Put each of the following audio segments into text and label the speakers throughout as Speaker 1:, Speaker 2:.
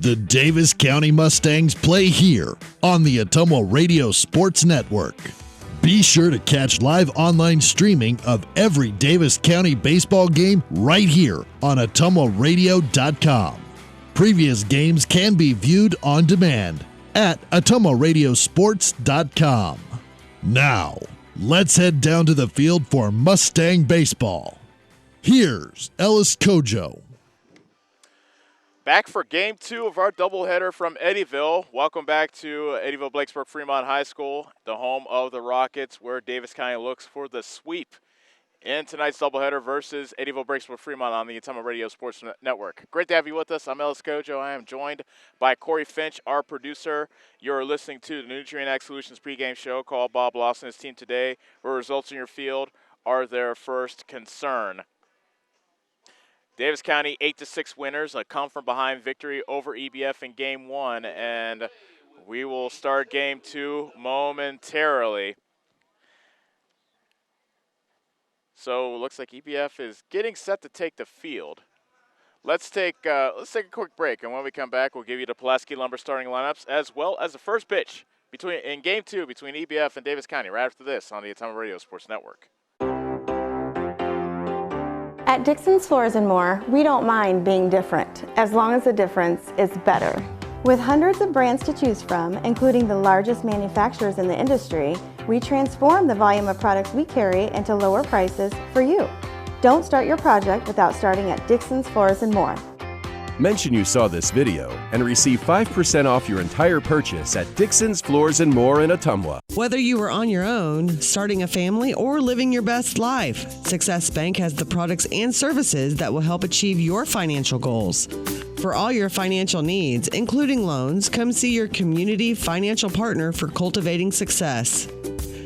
Speaker 1: The Davis County Mustangs play here on the Ottumwa Radio Sports Network. Be sure to catch live online streaming of every Davis County baseball game right here on ottumwaradio.com. Previous games can be viewed on demand at ottumwaradiosports.com. Now, let's head down to the field for Mustang baseball. Here's Ellis Kojo.
Speaker 2: Back for game 2 of our doubleheader from Eddyville. Welcome back to Eddyville Blacksburg Fremont High School, the home of the Rockets, where Davis County looks for the sweep in tonight's doubleheader versus Eddyville Blacksburg Fremont on the Ottumwa Radio Sports Network. Great to have you with us. I'm Ellis Kojo. I am joined by Corey Finch, our producer. You're listening to the Nutrient Ag Solutions pregame show called Bob Lawson and his team today, where results in your field are their first concern. Davis County 8-6 winners, a come-from-behind victory over EBF in Game 1, and we will start Game 2 momentarily. So it looks like EBF is getting set to take the field. Let's take a quick break, and when we come back, we'll give you the Pulaski Lumber starting lineups as well as the first pitch in Game 2 between EBF and Davis County right after this on the Ottumwa Radio Sports Network.
Speaker 3: At Dixon's Floors & More, we don't mind being different, as long as the difference is better. With hundreds of brands to choose from, including the largest manufacturers in the industry, we transform the volume of products we carry into lower prices for you. Don't start your project without starting at Dixon's Floors & More.
Speaker 4: Mention you saw this video and receive 5% off your entire purchase at Dixon's Floors & More in Ottumwa.
Speaker 5: Whether you are on your own, starting a family, or living your best life, Success Bank has the products and services that will help achieve your financial goals. For all your financial needs, including loans, come see your community financial partner for cultivating success.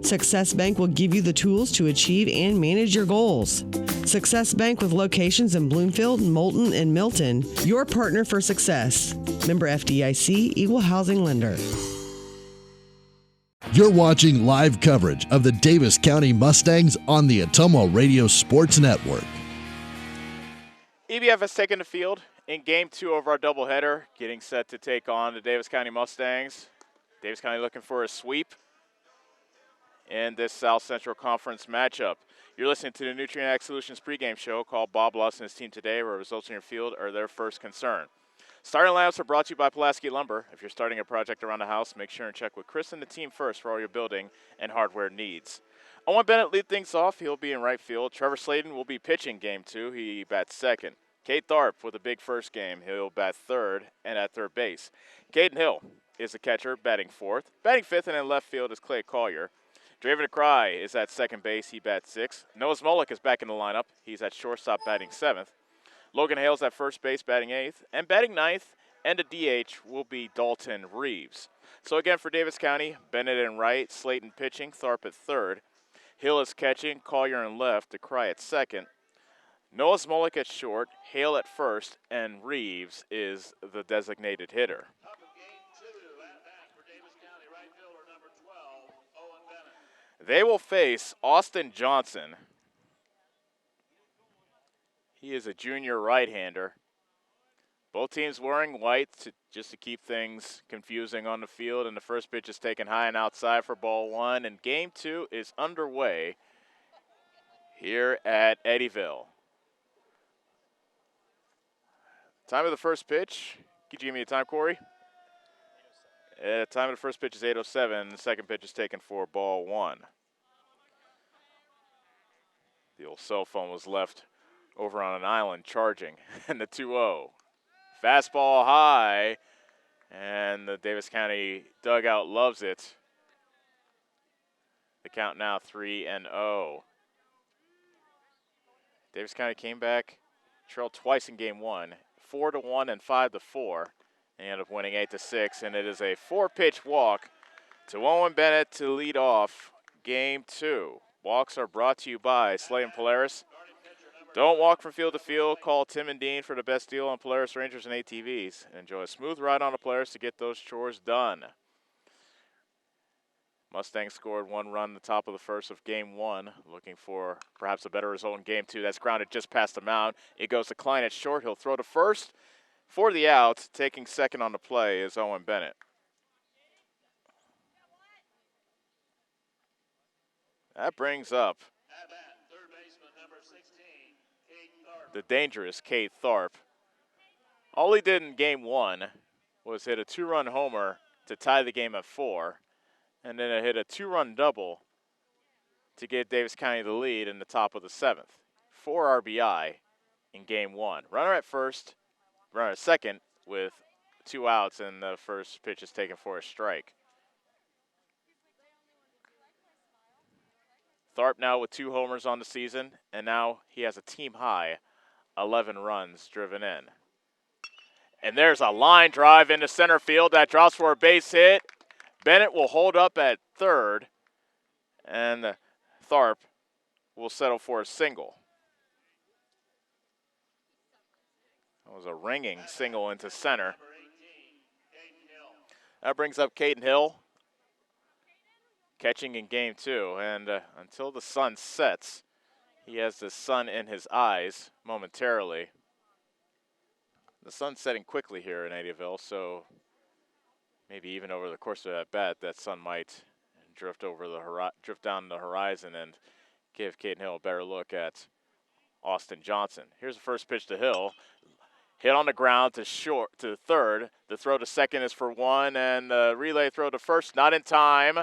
Speaker 5: Success Bank will give you the tools to achieve and manage your goals. Success Bank with locations in Bloomfield, Moulton, and Milton, your partner for success. Member FDIC, Equal Housing Lender.
Speaker 1: You're watching live coverage of the Davis County Mustangs on the Ottumwa Radio Sports Network.
Speaker 2: EBF has taken the field in Game 2 of our doubleheader, getting set to take on the Davis County Mustangs. Davis County looking for a sweep in this South Central Conference matchup. You're listening to the Nutrient Ag Solutions pregame show called Bob Lawson and his team today, where results in your field are their first concern. Starting lineups are brought to you by Pulaski Lumber. If you're starting a project around the house, make sure and check with Chris and the team first for all your building and hardware needs. Owen Bennett lead things off. He'll be in right field. Trevor Sladen will be pitching Game 2. He bats second. Kate Tharp with a big first game. He'll bat third and at third base. Caden Hill is the catcher, batting fourth. Batting fifth and in left field is Clay Collier. Draven DeCry is at second base. He bats sixth. Noah Smolik is back in the lineup. He's at shortstop, batting seventh. Logan Hale's at first base, batting eighth. And batting ninth and a DH will be Dalton Reeves. So again for Davis County, Bennett in right, Slayton pitching, Tharp at third. Hill is catching, Collier in left, DeCry at second. Noah Smolik at short, Hale at first, and Reeves is the designated hitter. They will face Austin Johnson. He is a junior right-hander. Both teams wearing white just to keep things confusing on the field, and the first pitch is taken high and outside for ball one, and Game 2 is underway here at Eddyville. Time of the first pitch. Could you give me a time, Corey? Time of the first pitch is 8:07. The second pitch is taken for ball one. The old cell phone was left over on an island charging. And the 2-0. Fastball high. And the Davis County dugout loves it. The count now 3-0. Davis County came back, trailed twice in Game 1. 4-1 and 5-4. They end up winning 8-6, and it is a 4-pitch walk to Owen Bennett to lead off Game 2. Walks are brought to you by Slay and Polaris. Don't walk from field to field. Call Tim and Dean for the best deal on Polaris Rangers and ATVs. Enjoy a smooth ride on a Polaris to get those chores done. Mustangs scored 1 run in the top of the first of Game 1, looking for perhaps a better result in Game 2. That's grounded just past the mound. It goes to Klein at short. He'll throw to first. For the out, taking second on the play is Owen Bennett. That brings up the dangerous Cade Tharp. All he did in game one was hit a 2-run homer to tie the game at 4, and then hit a 2-run double to give Davis County the lead in the top of the 7th. 4 RBI in game one. Runner at first, runner at second with 2 outs, and the first pitch is taken for a strike. Tharp now with 2 homers on the season, and now he has a team high 11 runs driven in. And there's a line drive into center field that drops for a base hit. Bennett will hold up at third, and Tharp will settle for a single. That was a ringing single into center. That brings up Caden Hill, catching in game 2, and until the sun sets, he has the sun in his eyes momentarily. The sun's setting quickly here in Adierville, so maybe even over the course of that bat, that sun might drift down the horizon and give Caden Hill a better look at Austin Johnson. Here's the first pitch to Hill. Hit on the ground to third. The throw to second is for 1, and the relay throw to first, not in time.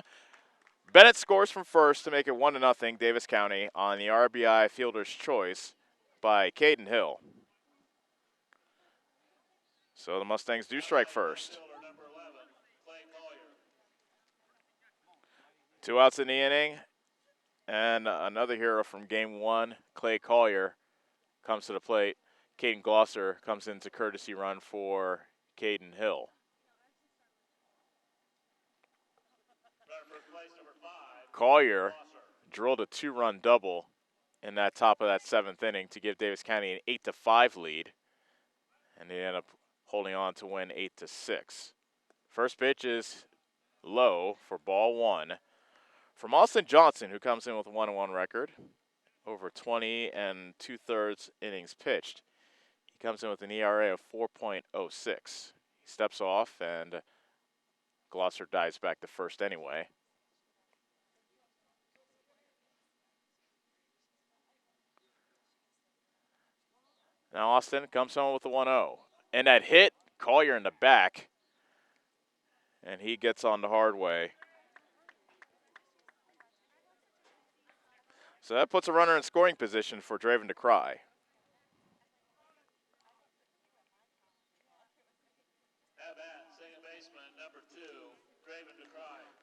Speaker 2: Bennett scores from first to make it 1-0 Davis County on the RBI fielder's choice by Caden Hill. So the Mustangs do strike first. 2 outs in the inning, and another hero from game 1, Clay Collier, comes to the plate. Caden Glosser comes into courtesy run for Caden Hill. Collier drilled a 2-run double in that top of that 7th inning to give Davis County an 8-5 lead, and they end up holding on to win 8-6. First pitch is low for ball 1 from Austin Johnson, who comes in with a 1-1 record over 20 2/3 innings pitched. He comes in with an ERA of 4.06. He steps off, and Glosser dives back to first anyway. Now Austin comes home with a 1-0. And that hit, Collier in the back, and he gets on the hard way. So that puts a runner in scoring position for Draven DeCry.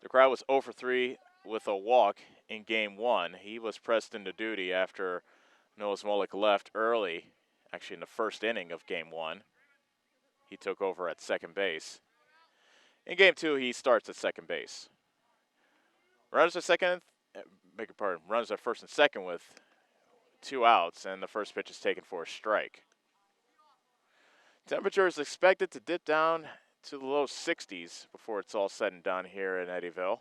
Speaker 2: DeCry was 0 for 3 with a walk in game 1. He was pressed into duty after Noah Smolik left early, actually in the first inning of game 1. He took over at second base. In game 2, he starts at second base. Runners at first and second with 2 outs, and the first pitch is taken for a strike. Temperature is expected to dip down to the low 60s before it's all said and done here in Eddyville.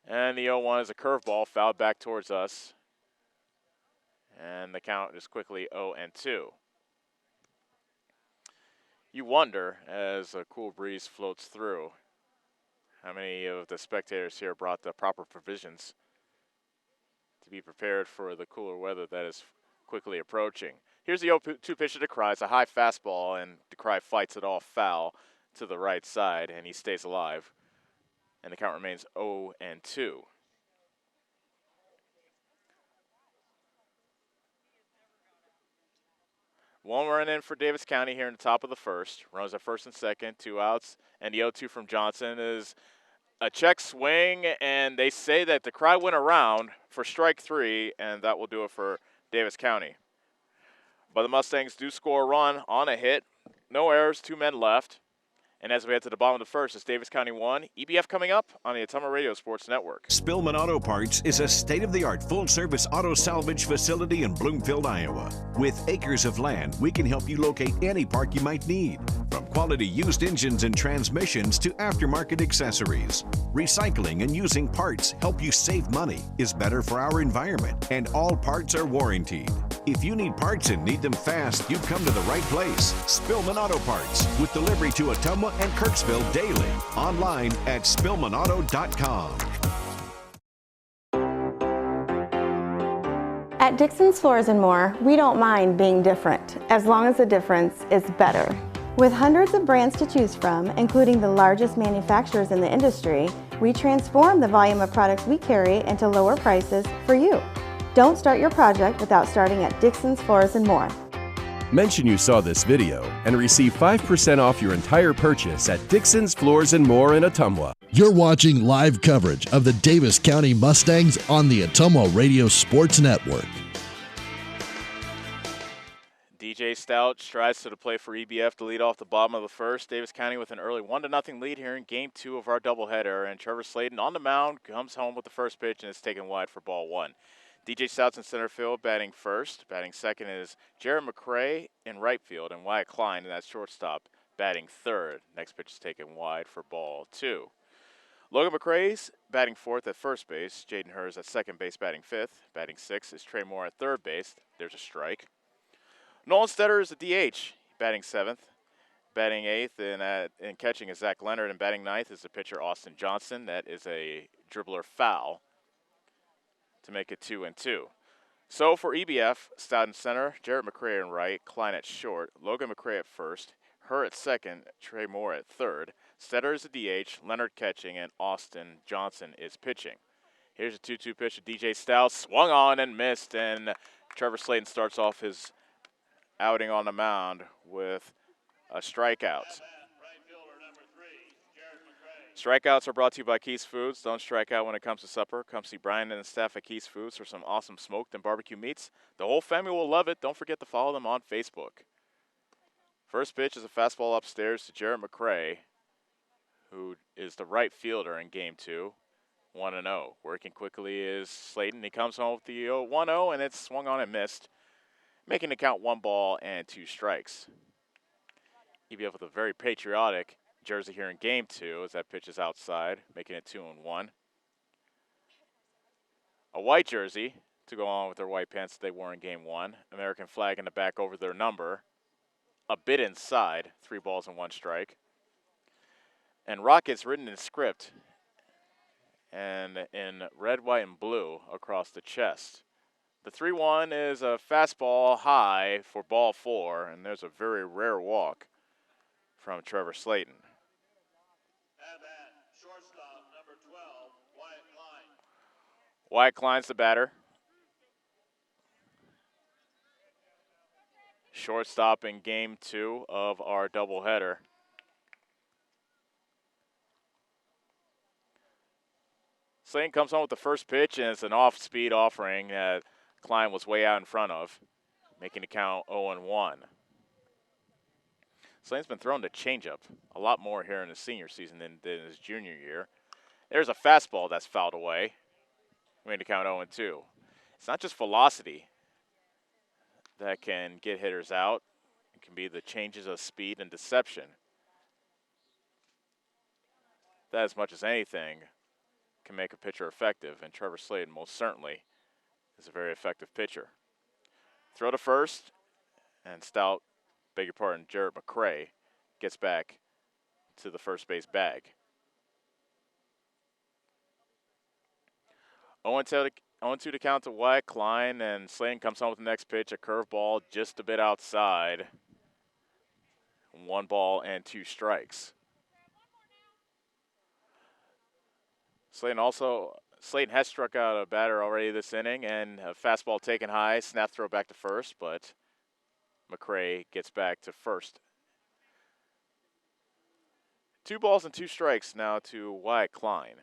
Speaker 2: And the 0-1 is a curveball fouled back towards us. And the count is quickly 0-2. You wonder, as a cool breeze floats through, how many of the spectators here brought the proper provisions to be prepared for the cooler weather that is quickly approaching. Here's the 0-2 pitch to DeCry. It's a high fastball, and DeCry fights it off foul to the right side, and he stays alive. And the count remains 0-2. One run in for Davis County here in the top of the first. Runs at first and second, 2 outs. And the 0-2 from Johnson is a check swing, and they say that DeCry went around for strike 3, and that will do it for Davis County. But the Mustangs do score a run on a hit. No errors, 2 men left. And as we head to the bottom of the first, it's Davis County 1. EBF coming up on the Ottumwa Radio Sports Network.
Speaker 6: Spillman Auto Parts is a state-of-the-art full-service auto salvage facility in Bloomfield, Iowa. With acres of land, we can help you locate any part you might need. From quality used engines and transmissions to aftermarket accessories. Recycling and using parts help you save money, is better for our environment, and all parts are warranted. If you need parts and need them fast, you've come to the right place. Spillman Auto Parts, with delivery to Ottumwa and Kirksville daily. Online at spillmanauto.com.
Speaker 3: At Dixon's Floors and More, we don't mind being different, as long as the difference is better. With hundreds of brands to choose from, including the largest manufacturers in the industry, we transform the volume of products we carry into lower prices for you. Don't start your project without starting at Dixon's Floors and More.
Speaker 4: Mention you saw this video and receive 5% off your entire purchase at Dixon's Floors and More in Ottumwa.
Speaker 1: You're watching live coverage of the Davis County Mustangs on the Ottumwa Radio Sports Network.
Speaker 2: DJ Stout strides to the plate for EBF to lead off the bottom of the first. Davis County with an early 1-0 lead here in Game 2 of our doubleheader. And Trevor Slayton on the mound comes home with the first pitch and is taken wide for ball 1. DJ Stout's in center field, batting first. Batting second is Jared McCray in right field, and Wyatt Klein in that shortstop, batting third. Next pitch is taken wide for ball 2. Logan McCray's batting fourth at first base. Jaden Hers at second base, batting fifth. Batting sixth is Trey Moore at third base. There's a strike. Nolan Stetter is a DH, batting seventh. Batting eighth and catching is Zach Leonard, and batting ninth is the pitcher Austin Johnson. That is a dribbler foul to make it 2-2. So for EBF, Stout in center, Jared McCray in right, Klein at short, Logan McCray at first, Her at second, Trey Moore at third, Stetter is a DH, Leonard catching, and Austin Johnson is pitching. Here's a 2-2 pitch to DJ Stout, swung on and missed, and Trevor Slayton starts off his outing on the mound with a strikeout. Strikeouts are brought to you by Keys Foods. Don't strike out when it comes to supper. Come see Brian and the staff at Keys Foods for some awesome smoked and barbecue meats. The whole family will love it. Don't forget to follow them on Facebook. First pitch is a fastball upstairs to Jared McCray, who is the right fielder in Game 2. 1-0. Working quickly is Slayton. He comes home with the 1-0, and it's swung on and missed, making the count 1 ball and 2 strikes. EBF with a very patriotic jersey here in Game 2 as that pitch is outside, making it 2-1. A white jersey to go on with their white pants that they wore in Game 1. American flag in the back over their number. A bit inside, 3 balls and 1 strike. And Rockets written in script and in red, white, and blue across the chest. The 3-1 is a fastball high for ball 4, and there's a very rare walk from Trevor Slayton. Shortstop, number 12, Wyatt Klein. Wyatt Klein's the batter. Shortstop in Game 2 of our doubleheader. Slayton comes home with the first pitch, and it's an off-speed offering that Klein was way out in front of, making the count 0-1. Slayton's been throwing the changeup a lot more here in his senior season than his junior year. There's a fastball that's fouled away, making the count 0-2. It's not just velocity that can get hitters out. It can be the changes of speed and deception. That, as much as anything, can make a pitcher effective, and Trevor Slayton most certainly is a very effective pitcher. Throw to first, and Stout, beg your pardon, Jared McCray gets back to the first base bag. 0-2 to count to Wyatt Klein, and Slayton comes home with the next pitch, a curveball just a bit outside. 1 ball and 2 strikes. Slayton has struck out a batter already this inning, and a fastball taken high, snap throw back to first, but McCray gets back to first. 2 balls and 2 strikes now to Wyatt Klein.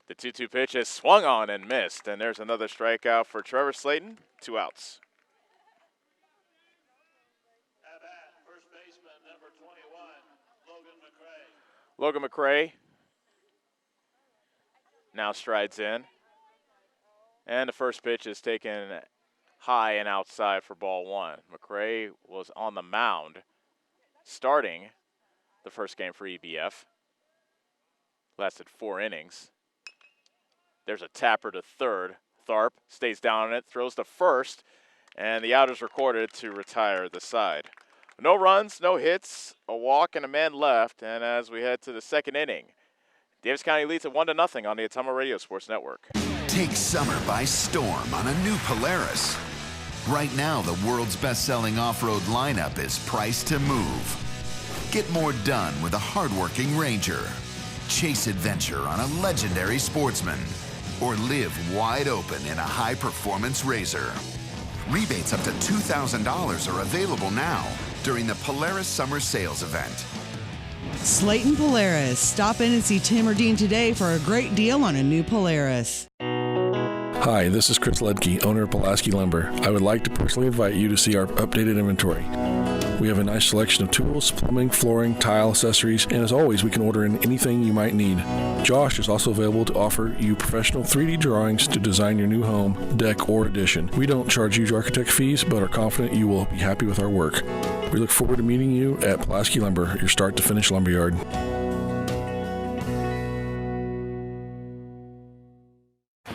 Speaker 2: The 2-2 pitch is swung on and missed, and there's another strikeout for Trevor Slayton. 2 outs.
Speaker 7: At bat, first baseman number 21, Logan McCray.
Speaker 2: Logan McCray now strides in, and the first pitch is taken high and outside for ball 1. McCray was on the mound starting the first game for EBF. Lasted 4 innings. There's a tapper to third. Tharp stays down on it, throws to first, and the out is recorded to retire the side. No runs, no hits, a walk, and a man left. And as we head to the second inning, Davis County leads at 1-0 on the Ottumwa Radio Sports Network.
Speaker 8: Take summer by storm on a new Polaris. Right now, the world's best-selling off-road lineup is priced to move. Get more done with a hardworking Ranger. Chase adventure on a legendary Sportsman. Or live wide open in a high-performance Razor. Rebates up to $2,000 are available now during the Polaris Summer Sales Event.
Speaker 5: Slayton Polaris. Stop in and see Tim or Dean today for a great deal on a new Polaris.
Speaker 9: Hi, this is Chris Ledke, owner of Pulaski Lumber. I would like to personally invite you to see our updated inventory. We have a nice selection of tools, plumbing, flooring, tile, accessories, and as always, we can order in anything you might need. Josh is also available to offer you professional 3D drawings to design your new home, deck, or addition. We don't charge huge architect fees, but are confident you will be happy with our work. We look forward to meeting you at Pulaski Lumber, your start-to-finish lumberyard.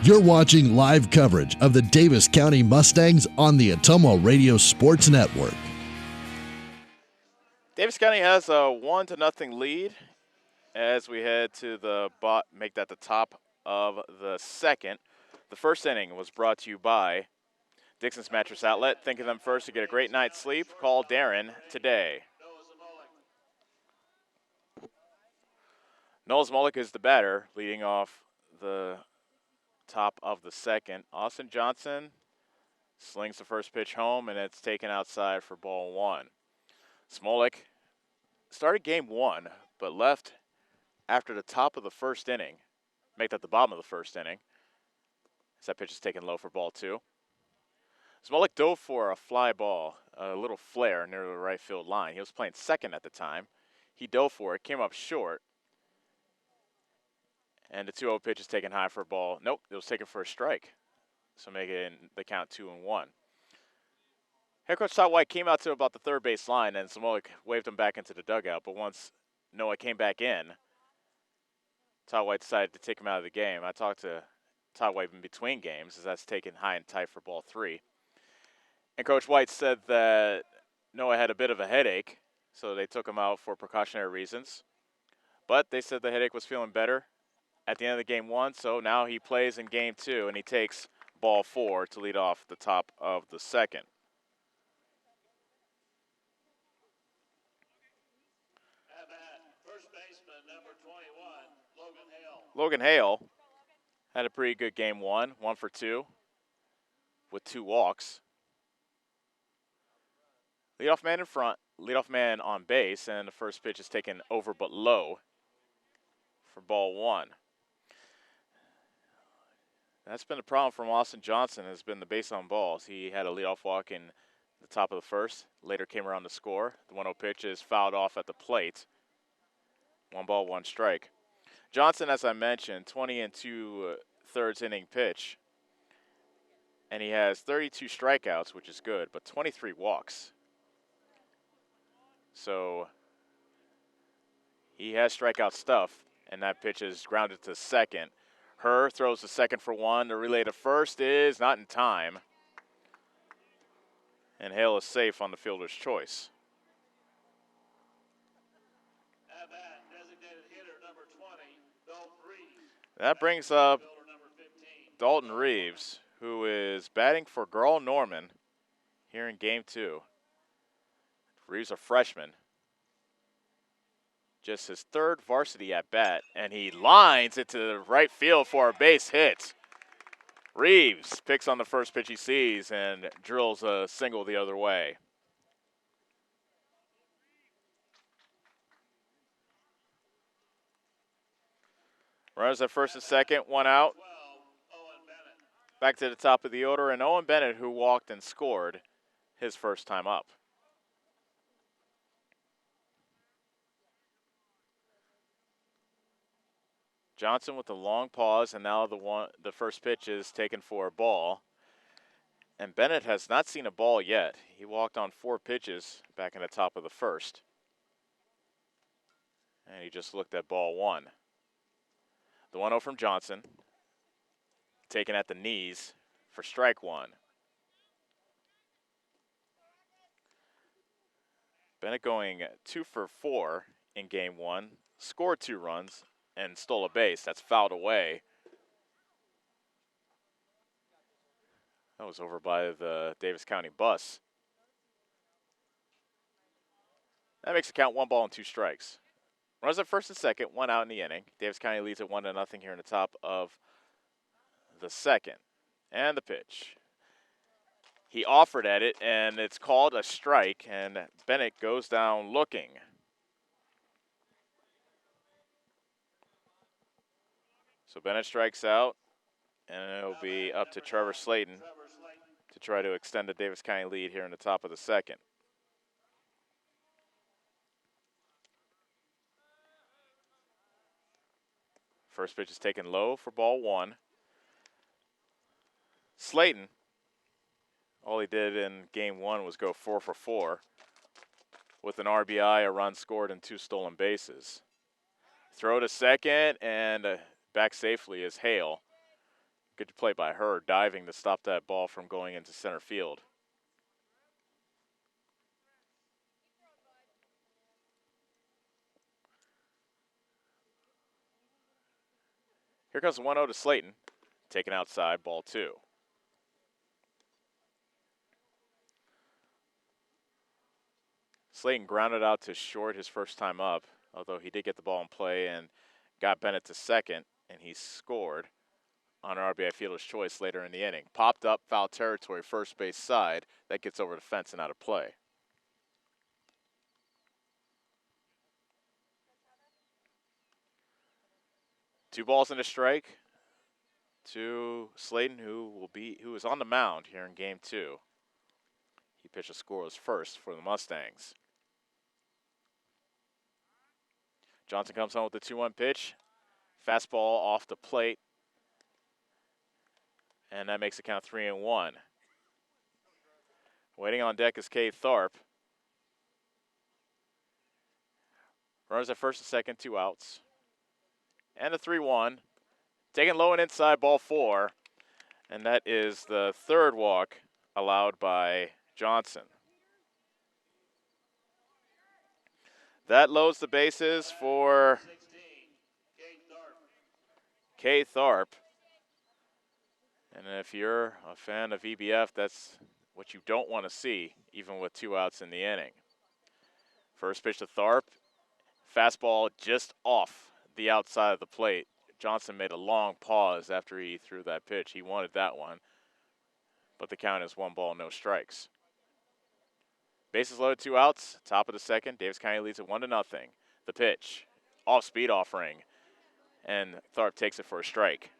Speaker 1: You're watching live coverage of the Davis County Mustangs on the Ottumwa Radio Sports Network.
Speaker 2: Davis County has a 1-0 lead as we head to make that the top of the second. The first inning was brought to you by Dixon's Mattress Outlet. Think of them first to get a great night's sleep. Call Darren today. Noah Smolik is the batter, leading off the top of the second. Austin Johnson slings the first pitch home, and it's taken outside for ball one. Smolik started game one, but left after the top of the first inning. Make that the bottom of the first inning. As that pitch is taken low for ball two. Smolik dove for a fly ball, a little flare near the right field line. He was playing second at the time. He dove for it, came up short. And the 2-0 pitch is taken high for a ball. Nope, it was taken for a strike. So making the count 2-1. Head coach Todd White came out to about the third base line, and Smolik waved him back into the dugout. But once Noah came back in, Todd White decided to take him out of the game. I talked to Todd White in between games, as that's taken high and tight for ball three. And Coach White said that Noah had a bit of a headache, so they took him out for precautionary reasons. But they said the headache was feeling better at the end of the game one, so now he plays in game two, and he takes ball four to lead off the top of the second.
Speaker 7: First baseman, number 21, Logan Hale.
Speaker 2: Logan Hale had a pretty good game one, 1 for 2 with 2 walks. Leadoff man in front, leadoff man on base, and the first pitch is taken over but low for ball one. That's been the problem from Austin Johnson, has been the base on balls. He had a leadoff walk in the top of the first, later came around to score. The 1-0 pitch is fouled off at the plate. 1 ball, 1 strike. Johnson, as I mentioned, 20 2/3 inning pitch. And he has 32 strikeouts, which is good, but 23 walks. So he has strikeout stuff, and that pitch is grounded to second. Herr throws to second for 1. The relay to first is not in time. And Hale is safe on the fielder's choice.
Speaker 7: At bat, designated hitter number 20, Dalton Reeves.
Speaker 2: That brings up
Speaker 7: Fielder number 15.
Speaker 2: Dalton Reeves, who is batting for Garl Norman here in game two. Reeves, a freshman. Just his third varsity at bat, and he lines it to the right field for a base hit. Reeves picks on the first pitch he sees and drills a single the other way. Runners at first and second, 1 out.
Speaker 7: 12, Owen Bennett.
Speaker 2: Back to the top of the order, and Owen Bennett, who walked and scored his first time up. Johnson with a long pause, and now the first pitch is taken for a ball. And Bennett has not seen a ball yet. He walked on 4 pitches back in the top of the first. And he just looked at ball 1. The 1-0 from Johnson. taken at the knees for strike one. Bennett going 2 for 4 in game one, scored 2 runs and stole a base. That's fouled away. That was over by the Davis County bus. That makes it count 1 ball and 2 strikes. Runners at first and second, 1 out in the inning. Davis County leads at 1-0 here in the top of the second. And the pitch. He offered at it, and it's called a strike, and Bennett goes down looking. So Bennett strikes out, and it'll be up to Trevor Slayton to try to extend the Davis County lead here in the top of the second. First pitch is taken low for ball 1. Slayton, all he did in game 1 was go 4 for 4 with an RBI, a run scored, and 2 stolen bases. Throw to second, and back safely is Hale. Good play by her, diving to stop that ball from going into center field. Here comes the 1-0 to Slayton, taken outside, ball 2. Slayton grounded out to short his first time up, although he did get the ball in play and got Bennett to second, and he scored on an RBI fielder's choice later in the inning. Popped up, foul territory, first base side. That gets over the fence and out of play. Two balls and a strike to Slayton, who is on the mound here in game 2. He pitched a scoreless first for the Mustangs. Johnson comes home with the 2-1 pitch. Fastball off the plate. And that makes it count 3-1. Waiting on deck is Cade Tharp. Runners at first and second, 2 outs. And the 3-1. Taken low and inside, ball 4. And that is the 3rd walk allowed by Johnson. That loads the bases for Cade Tharp. And if you're a fan of EBF, that's what you don't want to see, even with 2 outs in the inning. First pitch to Tharp. Fastball just off the outside of the plate. Johnson made a long pause after he threw that pitch. He wanted that one. But the count is 1 ball, no strikes. Bases loaded, 2 outs. Top of the second. Davis County leads at 1-0. The pitch. Off-speed offering. And Tharp takes it for a strike.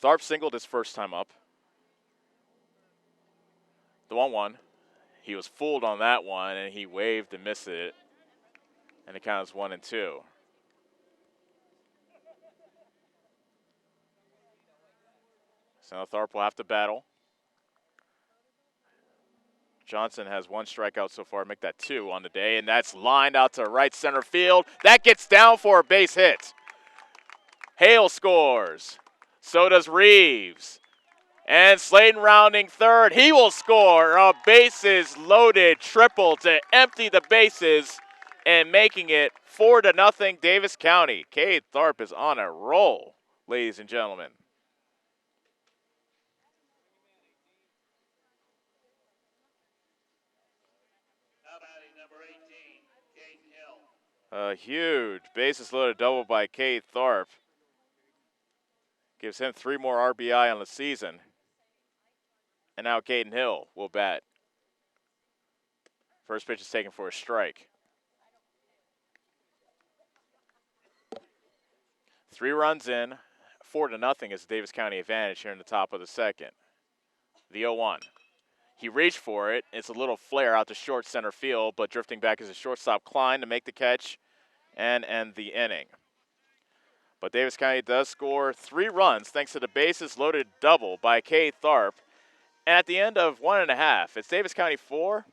Speaker 2: Tharp singled his first time up. The 1-1. He was fooled on that one, and he waved and missed it. And the count is 1-2. So now Tharp will have to battle. Johnson has 1 strikeout so far, make that 2 on the day, and that's lined out to right center field. That gets down for a base hit. Hale scores. So does Reeves. And Slayton rounding third. He will score a bases loaded triple to empty the bases and making it 4-0 Davis County. Cade Tharp is on a roll, ladies and gentlemen. A huge bases loaded double by Cade Tharp. Gives him 3 more RBI on the season. And now Caden Hill will bat. First pitch is taken for a strike. 3 runs in, 4-0 is the Davis County advantage here in the top of the second. The 0-1. He reached for it. It's a little flare out to short center field, but drifting back is a shortstop Klein to make the catch and end the inning. But Davis County does score 3 runs thanks to the bases loaded double by Cade Tharp. And at the end of 1.5, it's Davis County 4,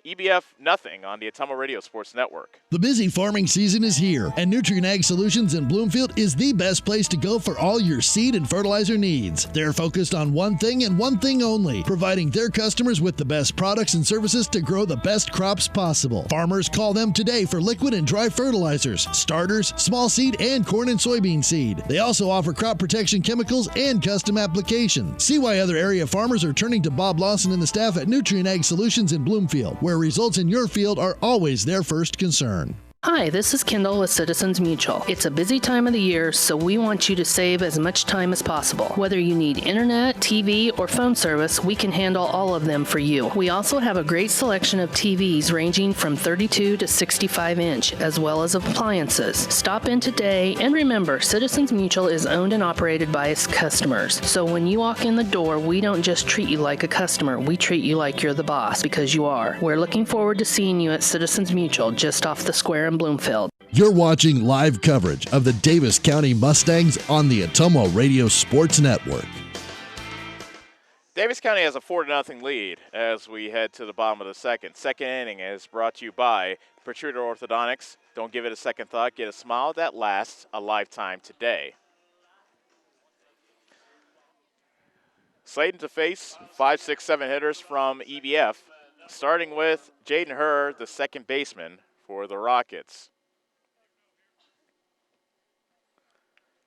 Speaker 2: EBF nothing on the Atomo Radio Sports Network.
Speaker 1: The busy farming season is here, and Nutrien Ag Solutions in Bloomfield is the best place to go for all your seed and fertilizer needs. They're focused on one thing and one thing only, providing their customers with the best products and services to grow the best crops possible. Farmers, call them today for liquid and dry fertilizers, starters, small seed, and corn and soybean seed. They also offer crop protection chemicals and custom application. See why other area farmers are turning to Bob Lawson and the staff at Nutrien Ag Solutions in Bloomfield, where results in your field are always their first concern.
Speaker 10: Hi, this is Kendall with Citizens Mutual. It's a busy time of the year, so we want you to save as much time as possible. Whether you need internet, TV, or phone service, we can handle all of them for you. We also have a great selection of TVs ranging from 32 to 65 inch, as well as appliances. Stop in today, and remember, Citizens Mutual is owned and operated by its customers. So when you walk in the door, we don't just treat you like a customer, we treat you like you're the boss, because you are. We're looking forward to seeing you at Citizens Mutual, just off the square in Bloomfield.
Speaker 1: You're watching live coverage of the Davis County Mustangs on the Atomo Radio Sports Network.
Speaker 2: Davis County has a 4-0 lead as we head to the bottom of the second. Second inning is brought to you by Protruder Orthodontics. Don't give it a second thought. Get a smile that lasts a lifetime today. Slayton to face 5, 6, 7 hitters from EBF, starting with Jaden Herr, the second baseman for the Rockets.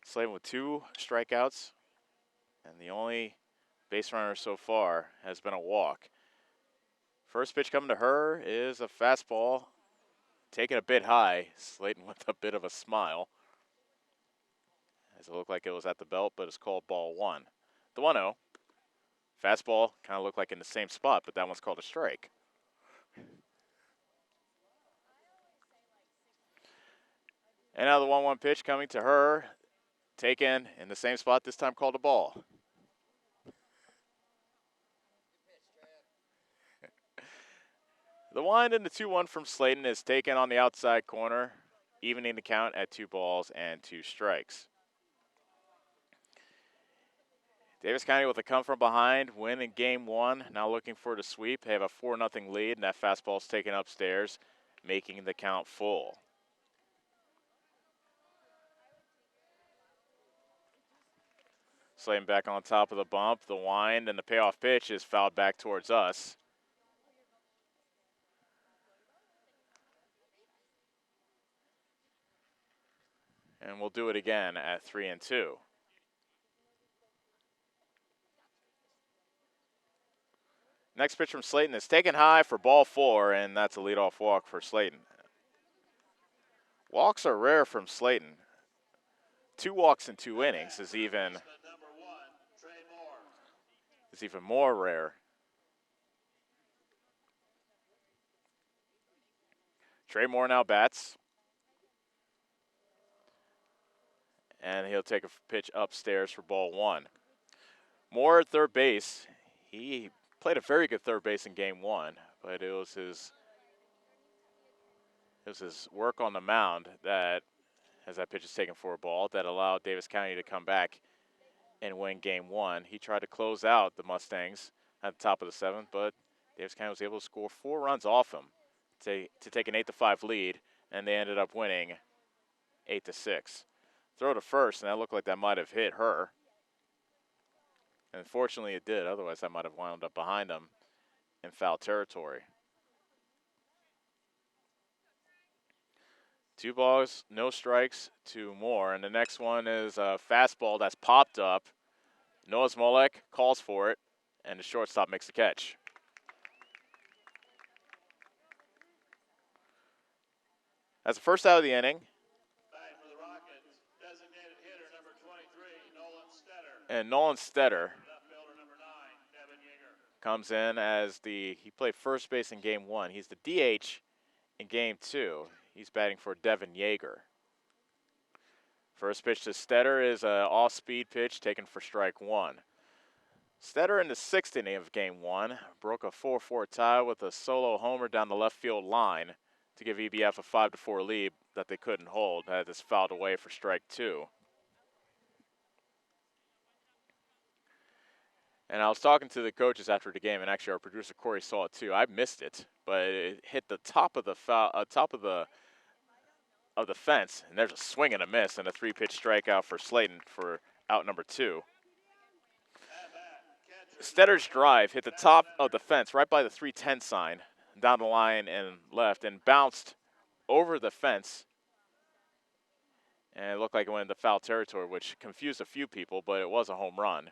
Speaker 2: Slayton with 2 strikeouts, and the only base runner so far has been a walk. First pitch coming to Herr is a fastball, taken a bit high. Slayton with a bit of a smile, as it looked like it was at the belt, but it's called ball 1. The 1-0. Fastball kind of looked like in the same spot, but that one's called a strike. And now the 1-1 pitch coming to Herr, taken in the same spot, this time called a ball. The wind and the 2-1 from Slayton is taken on the outside corner, evening the count at 2 balls and 2 strikes. Davis County with a come from behind win in game 1, now looking for the sweep. They have a 4-0 lead, and that fastball's taken upstairs, making the count full. Slayton back on top of the bump. The wind and the payoff pitch is fouled back towards us. And we'll do it again at 3-2. Next pitch from Slayton is taken high for ball 4, and that's a leadoff walk for Slayton. Walks are rare from Slayton. 2 walks in 2 innings is even more rare. Trey Moore now bats. And he'll take a pitch upstairs for ball 1. Moore at third base. He played a very good third base in game 1, but it was his work on the mound that, as that pitch is taken for a ball, that allowed Davis County to come back and win game 1. He tried to close out the Mustangs at the top of the 7th, but Davis County was able to score 4 runs off him to take an 8-5 lead, and they ended up winning 8-6. Throw to first, and that looked like that might have hit Herr. And fortunately it did, otherwise that might have wound up behind him in foul territory. 2 balls, no strikes to Moore, and the next one is a fastball that's popped up. Noah Smolek calls for it, and the shortstop makes the catch. That's the first out of the inning.
Speaker 7: Back for the Rockets, designated hitter number 23, Nolan Stetter.
Speaker 2: And Nolan Stetter
Speaker 7: Left fielder number 9, Devin Yeager.
Speaker 2: comes in as he played first base in game 1. He's the DH in game 2. He's batting for Devin Yeager. First pitch to Stetter is an off-speed pitch taken for strike 1. Stetter in the 6th inning of game 1 broke a 4-4 tie with a solo homer down the left field line to give EBF a 5-4 lead that they couldn't hold. Had this fouled away for strike 2. And I was talking to the coaches after the game, and actually our producer Corey saw it too. I missed it, but it hit the top of the fence, and there's a swing and a miss and a 3-pitch strikeout for Slayton for out number 2. Stetter's drive hit the top of the fence right by the 310 sign, down the line and left, and bounced over the fence. And it looked like it went into foul territory, which confused a few people, but it was a home run.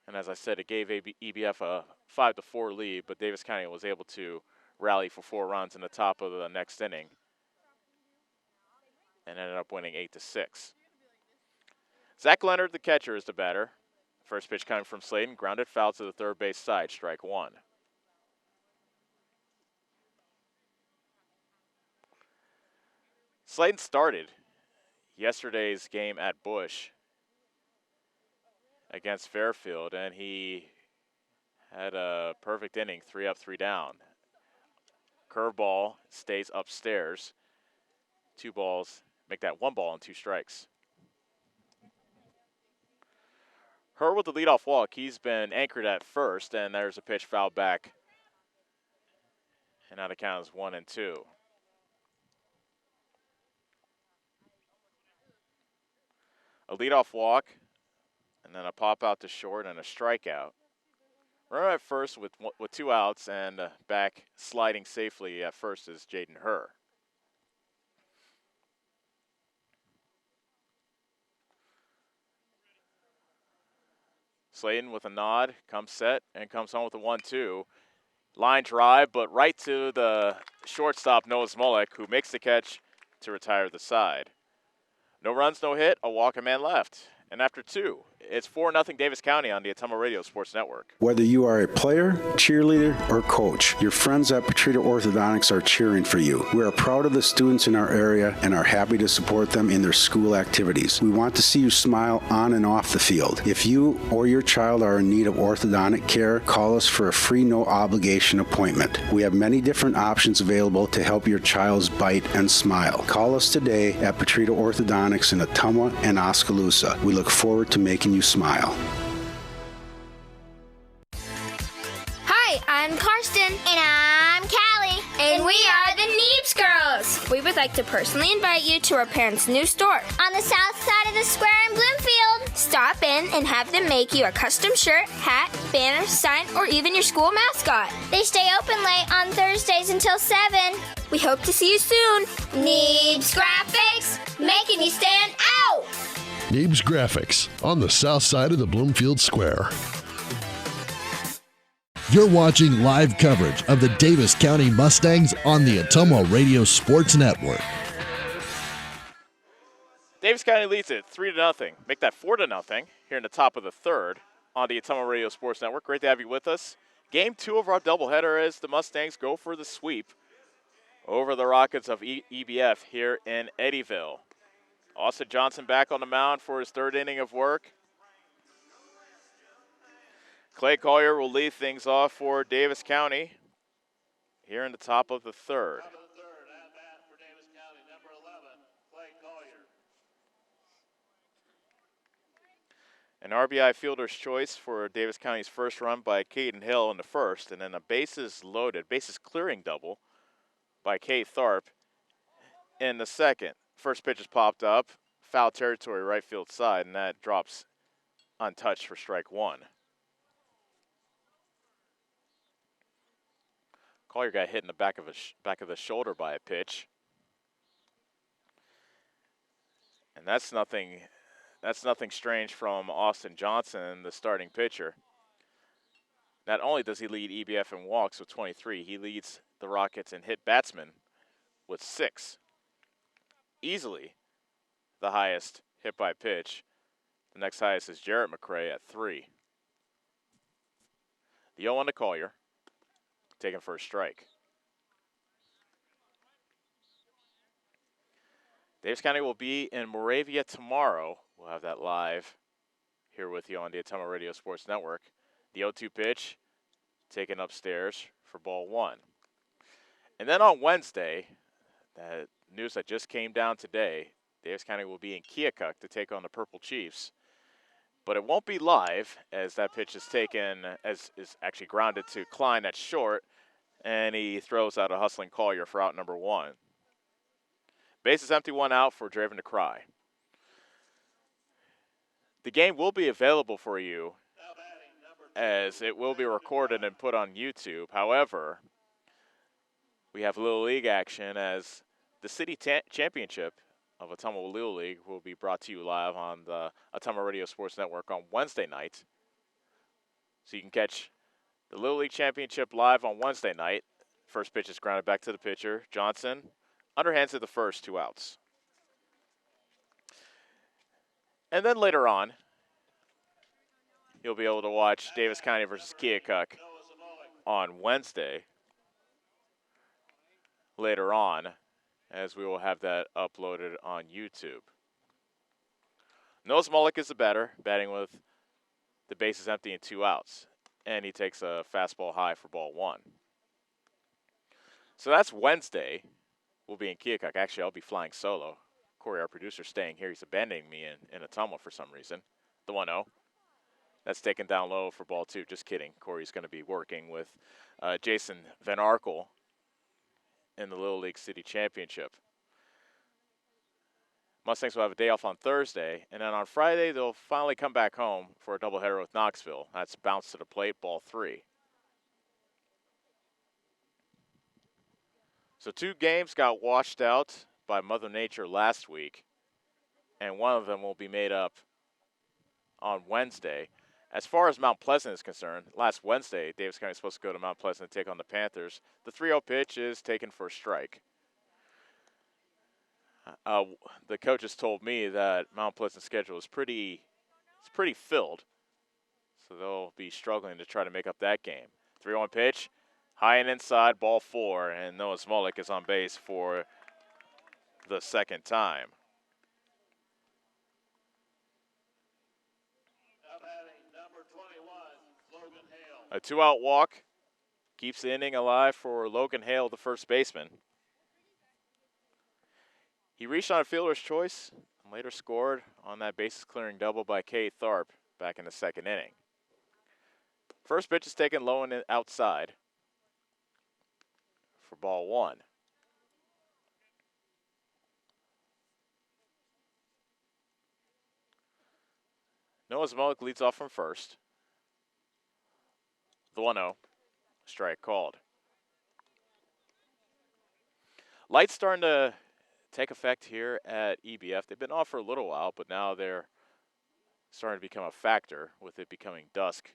Speaker 2: And as I said, it gave EBF a 5-4 lead, but Davis County was able to rally for 4 runs in the top of the next inning and ended up winning 8-6. Zach Leonard, the catcher, is the batter. First pitch coming from Slayton, grounded foul to the third base side, strike 1. Slayton started yesterday's game at Busch against Fairfield, and he had a perfect inning, 3 up, 3 down. Curveball stays upstairs. 2 balls, make that 1 ball and 2 strikes. Herr with the leadoff walk. He's been anchored at first, and there's a pitch fouled back. And now the count is 1-2. A leadoff walk, and then a pop out to short and a strikeout. Runner at first with 2 outs, and back sliding safely at first is Jaden Herr. Slayton with a nod, comes set, and comes home with a 1-2. Line drive, but right to the shortstop, Noah Smolik, who makes the catch to retire the side. No runs, no hit, a walk, a man left. And after 2, it's 4-0 Davis County on the Ottumwa Radio Sports Network.
Speaker 11: Whether you are a player, cheerleader, or coach, your friends at Petrita Orthodontics are cheering for you. We are proud of the students in our area and are happy to support them in their school activities. We want to see you smile on and off the field. If you or your child are in need of orthodontic care, call us for a free no-obligation appointment. We have many different options available to help your child's bite and smile. Call us today at Petrita Orthodontics in Ottumwa and Oskaloosa. We look forward to making you smile.
Speaker 12: Hi, I'm Karsten. And I'm Callie. And we are the Neebs Girls. We would like to personally invite you to our parents' new store on the south side of the square in Bloomfield. Stop in and have them make you a custom shirt, hat, banner, sign, or even your school mascot. They stay open late on Thursdays until 7. We hope to see you soon. Neebs Graphics, making you stand out.
Speaker 1: Neebs Graphics on the south side of the Bloomfield Square. You're watching live coverage of the Davis County Mustangs on the Ottumwa Radio Sports Network.
Speaker 2: Davis County leads it 3-0. Make that 4-0 here in the top of the 3rd on the Ottumwa Radio Sports Network. Great to have you with us. Game 2 of our doubleheader as the Mustangs go for the sweep over the Rockets of EBF here in Eddyville. Austin Johnson back on the mound for his 3rd inning of work. Clay Collier will lead things off for Davis County here in the top of the 3rd. An RBI fielder's choice for Davis County's first run by Caden Hill in the 1st, and then a bases clearing double by Kate Tharp in the 2nd. First pitch is popped up, foul territory right field side, and that drops untouched for strike 1. Collier got hit in the back of the shoulder by a pitch, and that's nothing strange from Austin Johnson, the starting pitcher. Not only does he lead EBF in walks with 23, he leads the Rockets in hit batsmen with 6. Easily the highest hit by pitch. The next highest is Jarrett McCray at 3. The 0-1 to Collier, taking first strike. Davis County will be in Moravia tomorrow. We'll have that live here with you on the Ottumwa Radio Sports Network. The 0-2 pitch taken upstairs for ball 1. And then on Wednesday, that news that just came down today, Davis County will be in Keokuk to take on the Purple Chiefs. But it won't be live, as that pitch is taken, is actually grounded to Klein at short, and he throws out a hustling Collier for out number 1. Base is empty, 1 out for Draven to Cry. The game will be available for you, as it will be recorded and put on YouTube. However, we have Little League action, as the city championship of Ottumwa Little League will be brought to you live on the Ottumwa Radio Sports Network on Wednesday night. So you can catch the Little League Championship live on Wednesday night. First pitch is grounded back to the pitcher, Johnson. Underhands at the first, 2 outs. And then later on, you'll be able to watch Davis County versus Keokuk on Wednesday. Later on, as we will have that uploaded on YouTube. Noah Smolik is the batter, batting with the bases empty and 2 outs. And he takes a fastball high for ball 1. So that's Wednesday. We'll be in Keokuk. Actually, I'll be flying solo. Corey, our producer, staying here. He's abandoning me in Ottumwa for some reason. The 1-0. That's taken down low for ball 2. Just kidding. Corey's going to be working with Jason Van Arkel in the Little League City Championship. Mustangs will have a day off on Thursday, and then on Friday they'll finally come back home for a doubleheader with Knoxville. That's bounce to the plate, ball 3. So 2 games got washed out by Mother Nature last week, and one of them will be made up on Wednesday. As far as Mount Pleasant is concerned, last Wednesday, Davis County was supposed to go to Mount Pleasant to take on the Panthers. The 3-0 pitch is taken for a strike. The coaches told me that Mount Pleasant's schedule is pretty filled, so they'll be struggling to try to make up that game. 3-1 pitch, high and inside, ball 4, and Noah Smolik is on base for the second time. A 2-out walk keeps the inning alive for Logan Hale, the first baseman. He reached on a fielder's choice and later scored on that bases-clearing double by Kate Tharp back in the second inning. First pitch is taken low and outside for ball 1. Noah Smolik leads off from first. The 1-0, strike called. Lights starting to take effect here at EBF. They've been off for a little while, but now they're starting to become a factor with it becoming dusk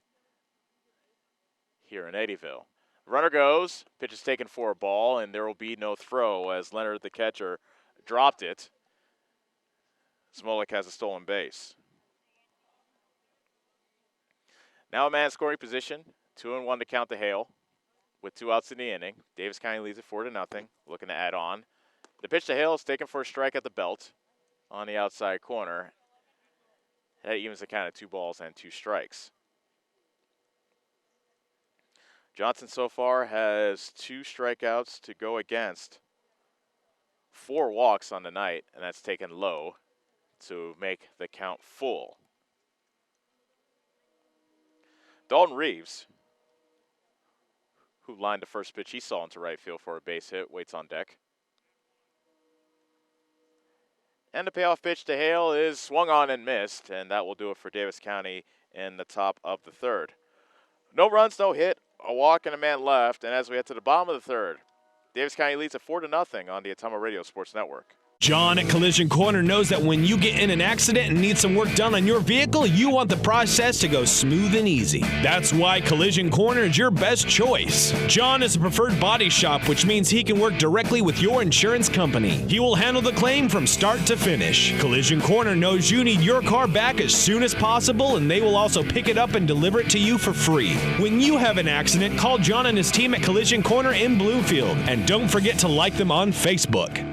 Speaker 2: here in Eddyville. Runner goes, pitch is taken for a ball, and there will be no throw as Leonard, the catcher, dropped it. Smolik has a stolen base. Now a man in scoring position. 2-1 to count to Hale with 2 outs in the inning. Davis County leads it 4-0, looking to add on. The pitch to Hale is taken for a strike at the belt on the outside corner. That evens the count of 2 balls and 2 strikes. Johnson so far has 2 strikeouts to go against 4 walks on the night, and that's taken low to make the count full. Dalton Reeves, who lined the first pitch he saw into right field for a base hit, waits on deck. And the payoff pitch to Hale is swung on and missed, and that will do it for Davis County in the top of the 3rd. No runs, no hit, a walk, and a man left, and as we head to the bottom of the 3rd, Davis County leads at 4-0 on the Ottumwa Radio Sports Network.
Speaker 13: John at Collision Corner knows that when you get in an accident and need some work done on your vehicle, you want the process to go smooth and easy. That's why Collision Corner is your best choice. John is a preferred body shop, which means he can work directly with your insurance company. He will handle the claim from start to finish. Collision Corner knows you need your car back as soon as possible, and they will also pick it up and deliver it to you for free. When you have an accident, call John and his team at Collision Corner in Bloomfield, and don't forget to like them on Facebook.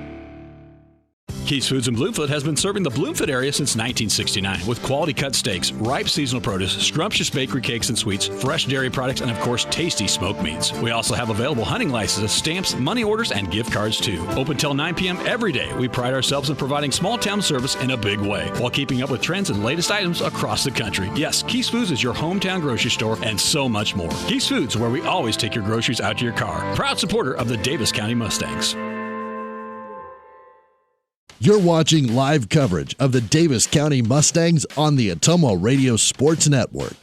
Speaker 14: Keith's Foods in Bloomfield has been serving the Bloomfield area since 1969 with quality cut steaks, ripe seasonal produce, scrumptious bakery cakes and sweets, fresh dairy products, and of course, tasty smoked meats. We also have available hunting licenses, stamps, money orders, and gift cards too. Open till 9 p.m. every day. We pride ourselves in providing small town service in a big way while keeping up with trends and latest items across the country. Yes, Keith's Foods is your hometown grocery store and so much more. Keith's Foods, where we always take your groceries out to your car. Proud supporter of the Davis County Mustangs.
Speaker 1: You're watching live coverage of the Davis County Mustangs on the Ottumwa Radio Sports Network.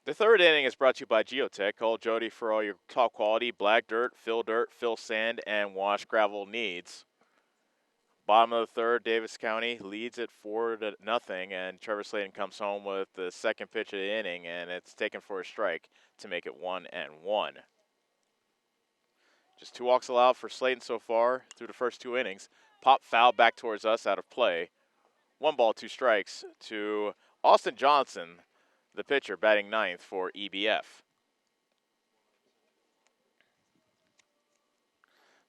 Speaker 2: The third inning is brought to you by Geotech. Call Jody for all your top quality black dirt, fill sand, and wash gravel needs. Bottom of the third, Davis County leads it 4-0, and Trevor Slayton comes home with the second pitch of the inning, and it's taken for a strike to make it 1-1. Just 2 walks allowed for Slayton so far through the first 2 innings. Pop foul back towards us, out of play. 1 ball, 2 strikes to Austin Johnson, the pitcher, batting 9th for EBF.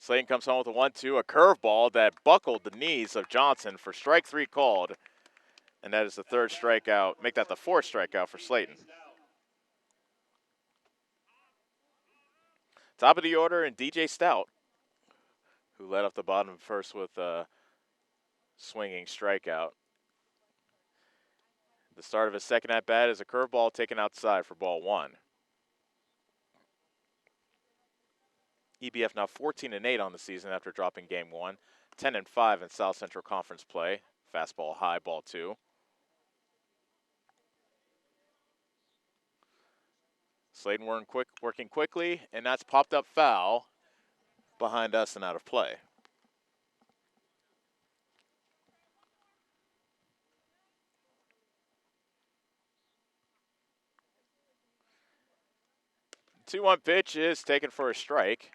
Speaker 2: Slayton comes home with a 1-2, a curveball that buckled the knees of Johnson for strike 3 called. And that is the 3rd strikeout. Make that the 4th strikeout for Slayton. Top of the order, and DJ Stout, who led off the bottom first with a swinging strikeout. The start of his second at-bat is a curveball taken outside for ball 1. EBF now 14-8 on the season after dropping game 1, 10-5 in South Central Conference play. Fastball high, ball 2. Slayton working quickly, and that's popped up foul behind us and out of play. The 2-1 pitch is taken for a strike,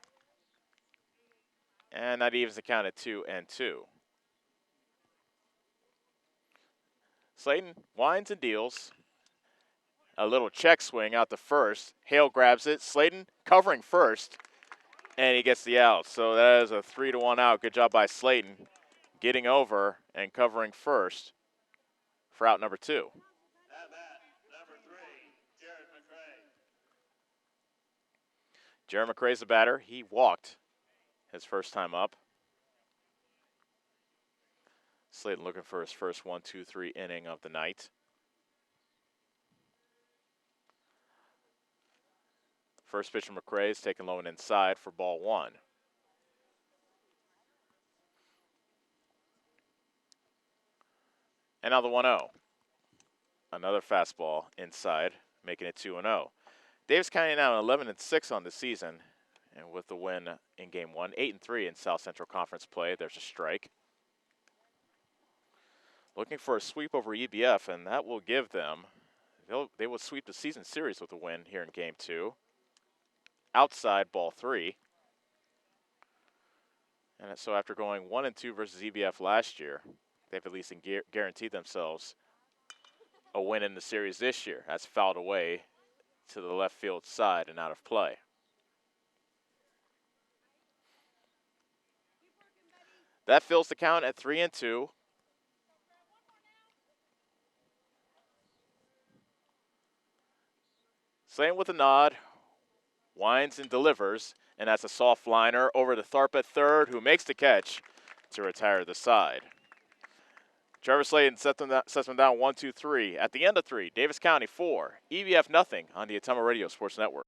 Speaker 2: and that evens the count at 2-2. Slayton winds and deals. A little check swing out to first. Hale grabs it. Slayton covering first, and he gets the out. So that is a 3-1 out. Good job by Slayton getting over and covering first for out number 2.
Speaker 7: At bat, number 3, Jared McCray.
Speaker 2: Jared McCray's the batter. He walked his first time up. Slayton looking for his first 1-2-3 inning of the night. First pitch from McCray is taken low and inside for ball 1. And now the 1-0. Another fastball inside, making it 2-0. Davis County now 11-6 on the season, and with the win in game 1, 8-3 in South Central Conference play. There's a strike. Looking for a sweep over EBF, and that will give them, they will sweep the season series with a win here in game 2. Outside, ball 3. And so after going 1-2 versus EBF last year, they've at least guaranteed themselves a win in the series this year. That's fouled away to the left field side and out of play. That fills the count at 3-2. Slayton with a nod. Winds and delivers, and that's a soft liner over to Tharp at third, who makes the catch to retire the side. Trevor Slayton sets them down 1-2-3. At the end of 3, Davis County 4, EBF nothing on the Ottumwa Radio Sports Network.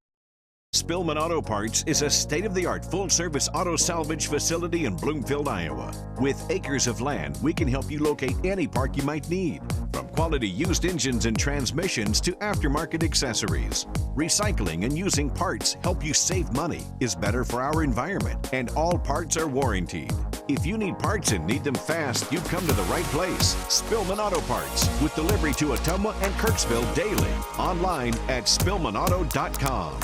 Speaker 6: Spillman Auto Parts is a state-of-the-art full-service auto salvage facility in Bloomfield, Iowa. With acres of land, we can help you locate any part you might need, from quality used engines and transmissions to aftermarket accessories. Recycling and using parts help you save money, is better for our environment, and all parts are warranted. If you need parts and need them fast, you've come to the right place. Spillman Auto Parts, with delivery to Ottumwa and Kirksville daily. Online at spillmanauto.com.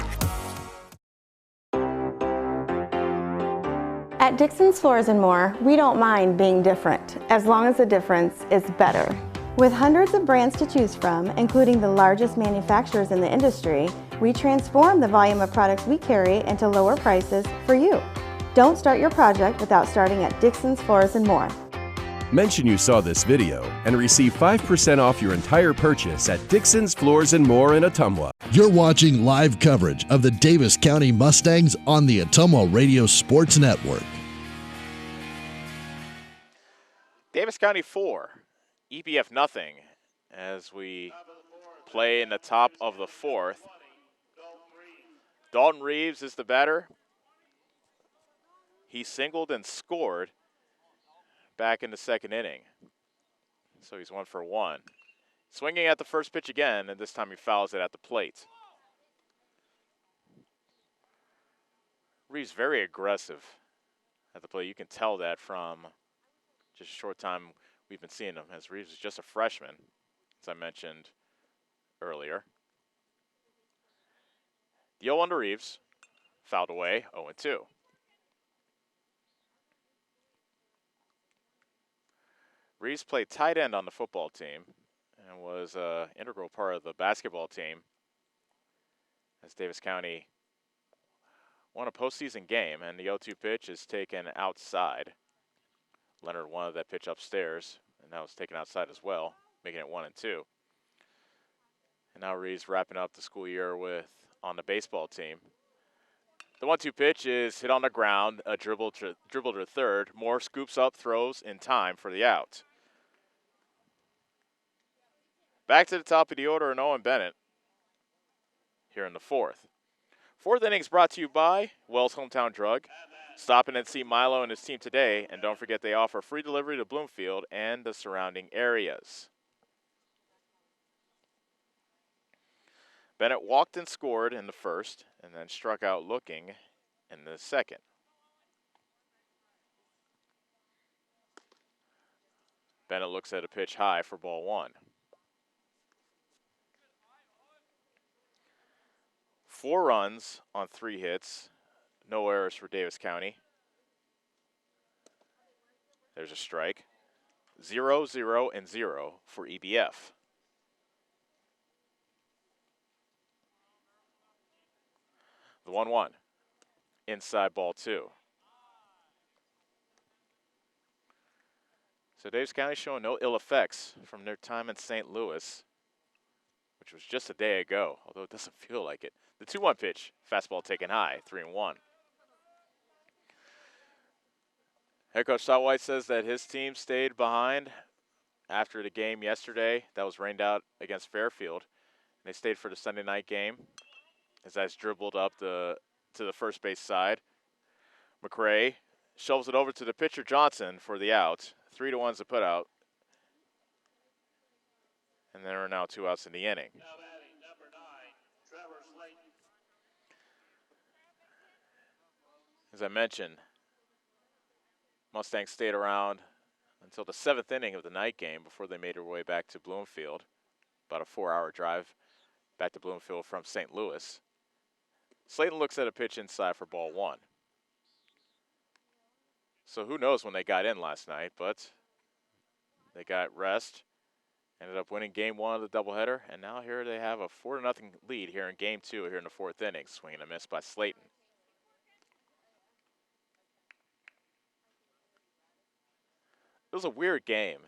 Speaker 3: At Dixon's Floors & More, we don't mind being different, as long as the difference is better. With hundreds of brands to choose from, including the largest manufacturers in the industry, we transform the volume of products we carry into lower prices for you. Don't start your project without starting at Dixon's Floors and More.
Speaker 4: Mention you saw this video and receive 5% off your entire purchase at Dixon's Floors and More in Ottumwa.
Speaker 1: You're watching live coverage of the Davis County Mustangs on the Ottumwa Radio Sports Network.
Speaker 2: Davis County 4, EBF nothing, as we play in the top of the fourth. Dalton Reeves is the batter. He singled and scored back in the second inning. So he's 1 for 1. Swinging at the first pitch again, and this time he fouls it at the plate. Reeves very aggressive at the plate. You can tell that from just a short time we've been seeing him, as Reeves is just a freshman, as I mentioned earlier. The 0-1 to Reeves, fouled away, 0-2. Reeves played tight end on the football team and was an integral part of the basketball team as Davis County won a postseason game, and the 0-2 pitch is taken outside. Leonard wanted that pitch upstairs, and that was taken outside as well, making it 1-2. And now Reeves wrapping up the school year on the baseball team. The 1-2 pitch is hit on the ground, a dribble to third. Moore scoops up, throws in time for the out. Back to the top of the order, and Owen Bennett here in the fourth. Fourth innings brought to you by Wells Hometown Drug. Stop in and see Milo and his team today, and don't forget they offer free delivery to Bloomfield and the surrounding areas. Bennett walked and scored in the first, and then struck out looking in the second. Bennett looks at a pitch high for ball 1. 4 runs on 3 hits. No errors for Davis County. There's a strike. 0, 0, and 0 for EBF. The 1-1. Inside ball 2. So Davis County showing no ill effects from their time in St. Louis, which was just a day ago, although it doesn't feel like it. The 2-1 pitch, fastball taken high, 3-1. Head coach Todd White says that his team stayed behind after the game yesterday that was rained out against Fairfield. They stayed for the Sunday night game as that's dribbled up to the first base side. McRae shovels it over to the pitcher Johnson for the out. 3-1's the put out. And there are now 2 outs in the inning. As I mentioned, Mustangs stayed around until the 7th inning of the night game before they made their way back to Bloomfield. About a 4-hour drive back to Bloomfield from St. Louis. Slayton looks at a pitch inside for ball 1. So who knows when they got in last night, but they got rest. Ended up winning game 1 of the doubleheader, and now here they have a 4-0 lead here in game 2 here in the 4th inning. Swing and a miss by Slayton. It was a weird game,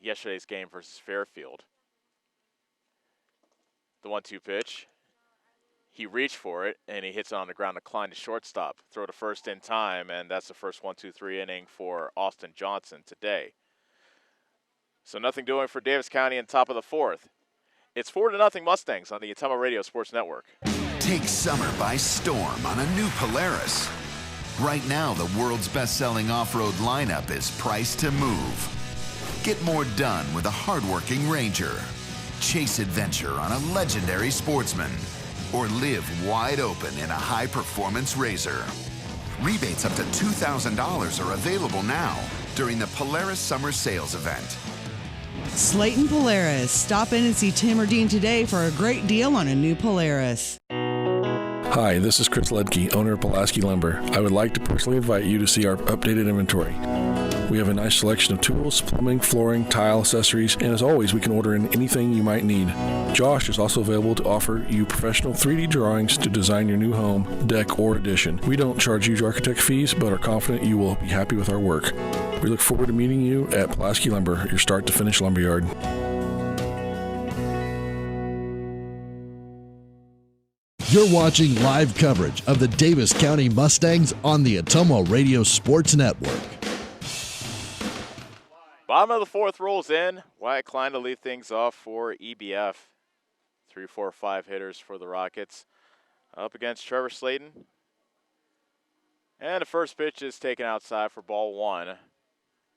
Speaker 2: yesterday's game versus Fairfield. The 1-2 pitch. He reached for it, and he hits it on the ground, declined to shortstop. Throw to first in time, and that's the first 1-2-3 inning for Austin Johnson today. So nothing doing for Davis County in top of the 4th. It's 4-0 Mustangs on the Ottumwa Radio Sports Network.
Speaker 8: Take summer by storm on a new Polaris. Right now, the world's best-selling off-road lineup is priced to move. Get more done with a hardworking Ranger. Chase adventure on a legendary Sportsman. Or live wide open in a high-performance RZR. Rebates up to $2,000 are available now during the Polaris Summer Sales Event.
Speaker 5: Slayton Polaris. Stop in and see Tim or Dean today for a great deal on a new Polaris.
Speaker 9: Hi, this is Chris Ledke, owner of Pulaski Lumber. I would like to personally invite you to see our updated inventory. We have a nice selection of tools, plumbing, flooring, tile, accessories, and as always, we can order in anything you might need. Josh is also available to offer you professional 3D drawings to design your new home, deck, or addition. We don't charge huge architect fees, but are confident you will be happy with our work. We look forward to meeting you at Pulaski Lumber, your start-to-finish lumberyard.
Speaker 1: You're watching live coverage of the Davis County Mustangs on the Atomo Radio Sports Network.
Speaker 2: Bottom of the fourth rolls in. Wyatt Klein to lead things off for EBF. 3, 4, 5 hitters for the Rockets. Up against Trevor Slayton. And the first pitch is taken outside for ball 1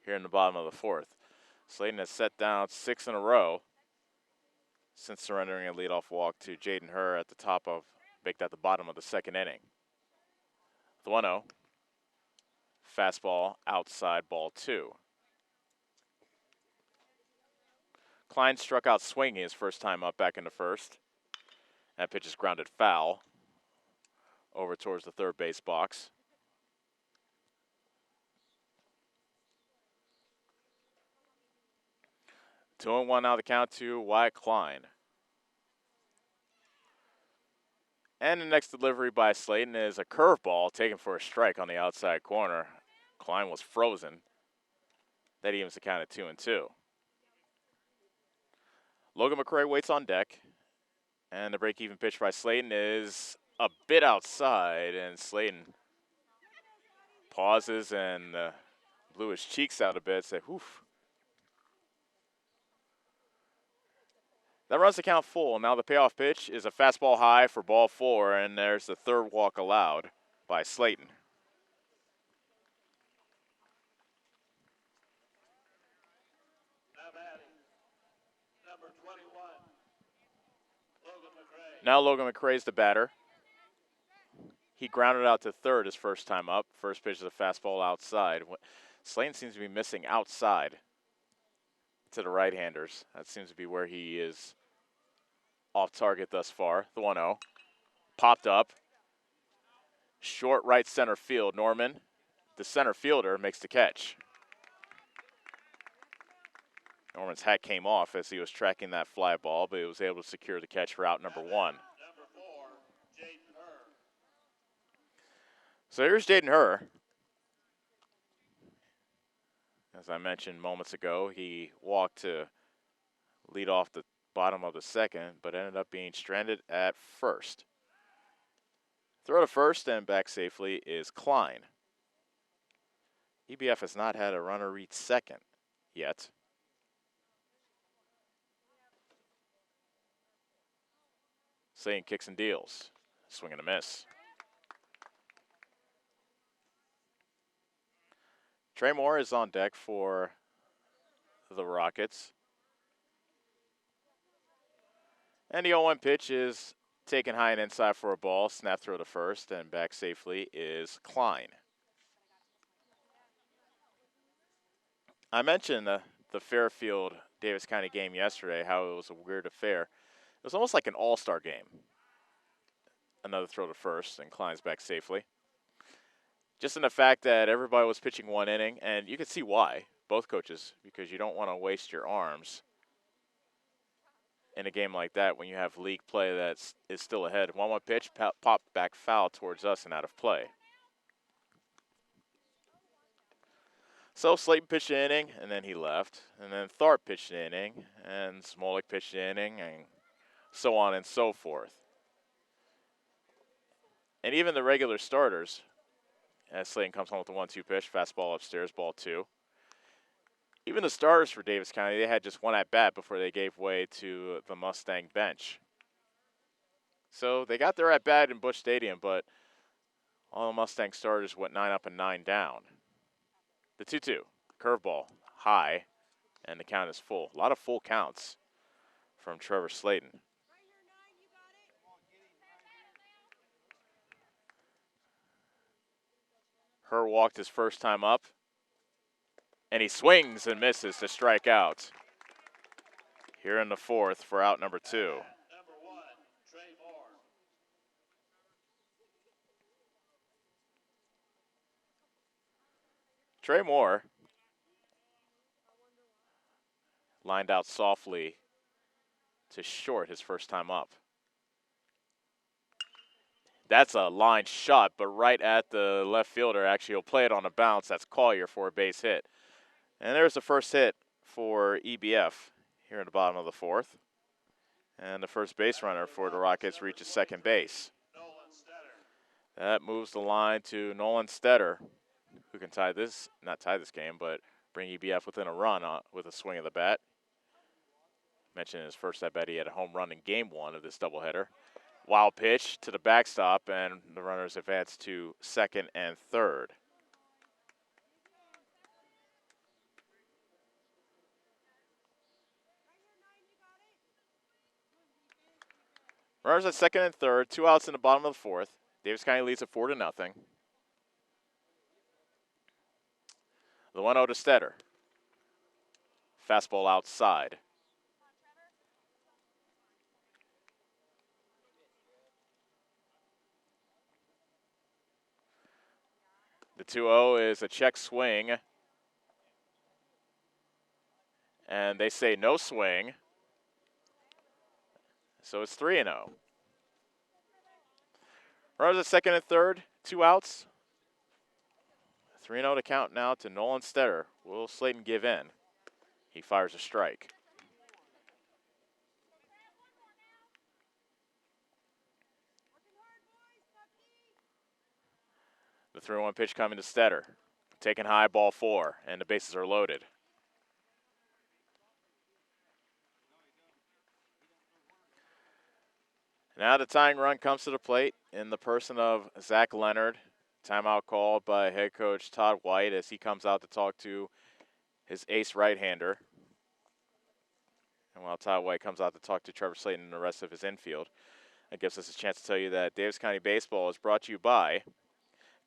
Speaker 2: here in the bottom of the fourth. Slayton has set down 6 in a row since surrendering a leadoff walk to Jaden Herr at the bottom of the second inning. The 1-0. Fastball outside, ball 2. Klein struck out swinging his first time up back in the first. That pitch is grounded foul over towards the third base box. Two and one now the count to Wyatt Klein. And the next delivery by Slayton is a curveball taken for a strike on the outside corner. Klein was frozen. That evens the count at 2-2. Logan McCray waits on deck. And the break-even pitch by Slayton is a bit outside. And Slayton pauses and blew his cheeks out a bit. Say, whoof. That runs the count full. Now the payoff pitch is a fastball high for ball 4. And there's the third walk allowed by Slayton. Now Logan McCray's the batter. He grounded out to third his first time up. First pitch is a fastball outside. Slayton seems to be missing outside to the right-handers. That seems to be where he is off target thus far. The 1-0. Popped up. Short right center field. Norman, the center fielder, makes the catch. Norman's hat came off as he was tracking that fly ball, but he was able to secure the catch for out number 1.
Speaker 7: Number 4, Jaden Herr.
Speaker 2: So here's Jaden Herr. As I mentioned moments ago, he walked to lead off the bottom of the second, but ended up being stranded at first. Throw to first and back safely is Klein. EBF has not had a runner reach second yet. Slayton kicks and deals. Swing and a miss. Trey Moore is on deck for the Rockets. And the 0-1 pitch is taken high and inside for a ball. Snap throw to first, and back safely is Klein. I mentioned the Fairfield Davis County game yesterday, how it was a weird affair. It was almost like an all-star game. Another throw to first, and Klein's back safely. Just in the fact that everybody was pitching one inning, and you can see why, both coaches, because you don't want to waste your arms in a game like that when you have league play that is still ahead. 1-1 pitch, popped back foul towards us and out of play. So Slayton pitched an inning, and then he left. And then Tharp pitched an inning, and Smolik pitched an inning, and so on and so forth. And even the regular starters, as Slayton comes home with the 1-2 pitch, fastball upstairs, ball 2. Even the starters for Davis County, they had just one at-bat before they gave way to the Mustang bench. So they got their at-bat in Busch Stadium, but all the Mustang starters went 9 up and 9 down. The 2-2, curveball, high, and the count is full. A lot of full counts from Trevor Slayton. Herr walked his first time up, and he swings and misses to strike out here in the fourth for out number 2.
Speaker 7: Number 1, Trey Moore.
Speaker 2: Trey Moore lined out softly to short his first time up. That's a line shot, but right at the left fielder. Actually, he'll play it on a bounce. That's Collier for a base hit. And there's the first hit for EBF here in the bottom of the fourth. And the first base runner for the Rockets reaches second base. That moves the line to Nolan Stetter, who can not tie this game, but bring EBF within a run with a swing of the bat. Mentioned in his first at bat he had a home run in game one of this doubleheader. Wild pitch to the backstop, and the runners advance to second and third. Runners at second and third, 2 outs in the bottom of the fourth. Davis County leads it 4-0. The 1-0 to Stetter. Fastball outside. The 2-0 is a check swing. And they say no swing. So it's 3-0. Runners at second and third, 2 outs. 3-0 to count now to Nolan Stetter. Will Slayton give in? He fires a strike. The 3-1 pitch coming to Stetter. Taken high, ball 4, and the bases are loaded. Now the tying run comes to the plate in the person of Zach Leonard. Timeout called by head coach Todd White as he comes out to talk to his ace right-hander. And while Todd White comes out to talk to Trevor Slayton and the rest of his infield, that gives us a chance to tell you that Davis County Baseball is brought to you by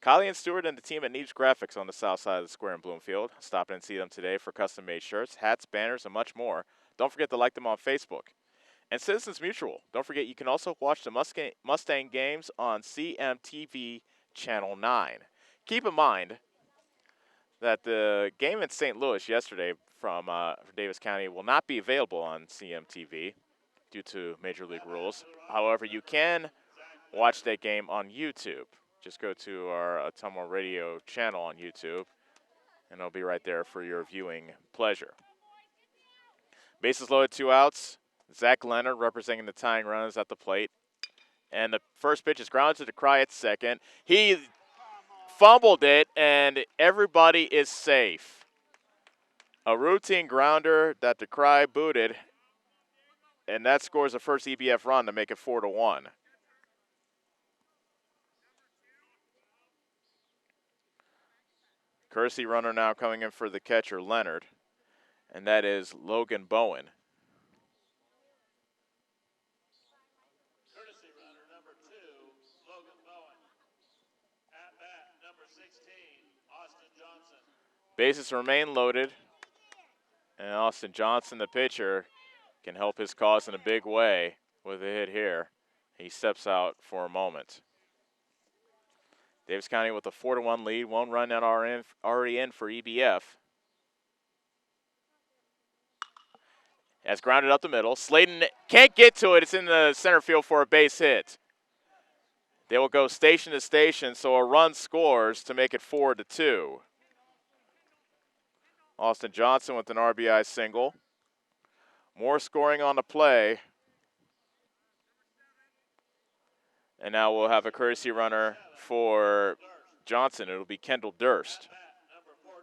Speaker 2: Kylie and Stewart and the team at Neves Graphics on the south side of the square in Bloomfield. Stop in and see them today for custom-made shirts, hats, banners, and much more. Don't forget to like them on Facebook. And Citizens Mutual. Don't forget you can also watch the Mustang games on CMTV Channel 9. Keep in mind that the game in St. Louis yesterday from Davis County will not be available on CMTV due to Major League rules. However, you can watch that game on YouTube. Just go to our Ottumwa Radio channel on YouTube, and it'll be right there for your viewing pleasure. Bases loaded, 2 outs. Zach Leonard representing the tying runners at the plate. And the first pitch is grounded to DeCry at second. He fumbled it, and everybody is safe. A routine grounder that DeCry booted, and that scores the first EBF run to make it 4-1. Courtesy runner now coming in for the catcher, Leonard, and that is Logan Bowen.
Speaker 7: Courtesy runner number 2, Logan Bowen. At bat, number 16, Austin Johnson.
Speaker 2: Bases remain loaded, and Austin Johnson, the pitcher, can help his cause in a big way with a hit here. He steps out for a moment. Davis County with a 4-1 lead. 1 run out already in for EBF. As grounded up the middle. Slayton can't get to it. It's in the center field for a base hit. They will go station to station, so a run scores to make it 4-2. Austin Johnson with an RBI single. More scoring on the play. And now we'll have a courtesy runner for Johnson. It'll be Kendall Durst.
Speaker 7: Number 14,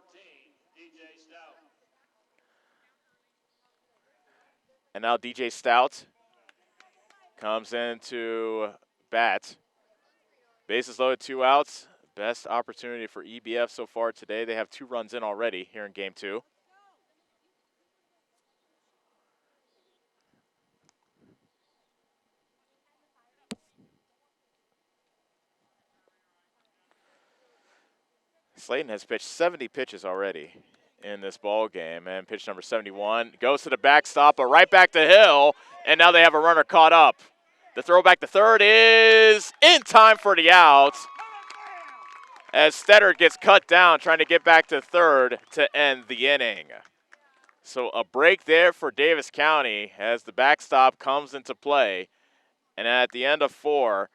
Speaker 7: DJ Stout.
Speaker 2: And now DJ Stout comes in to bat. Bases loaded, 2 outs. Best opportunity for EBF so far today. They have 2 runs in already here in game 2. Slayton has pitched 70 pitches already in this ball game, and pitch number 71 goes to the backstop, but right back to Hill, and now they have a runner caught up. The throw back to third is in time for the out, as Stetter gets cut down trying to get back to third to end the inning. So a break there for Davis County as the backstop comes into play. And at the end of 4,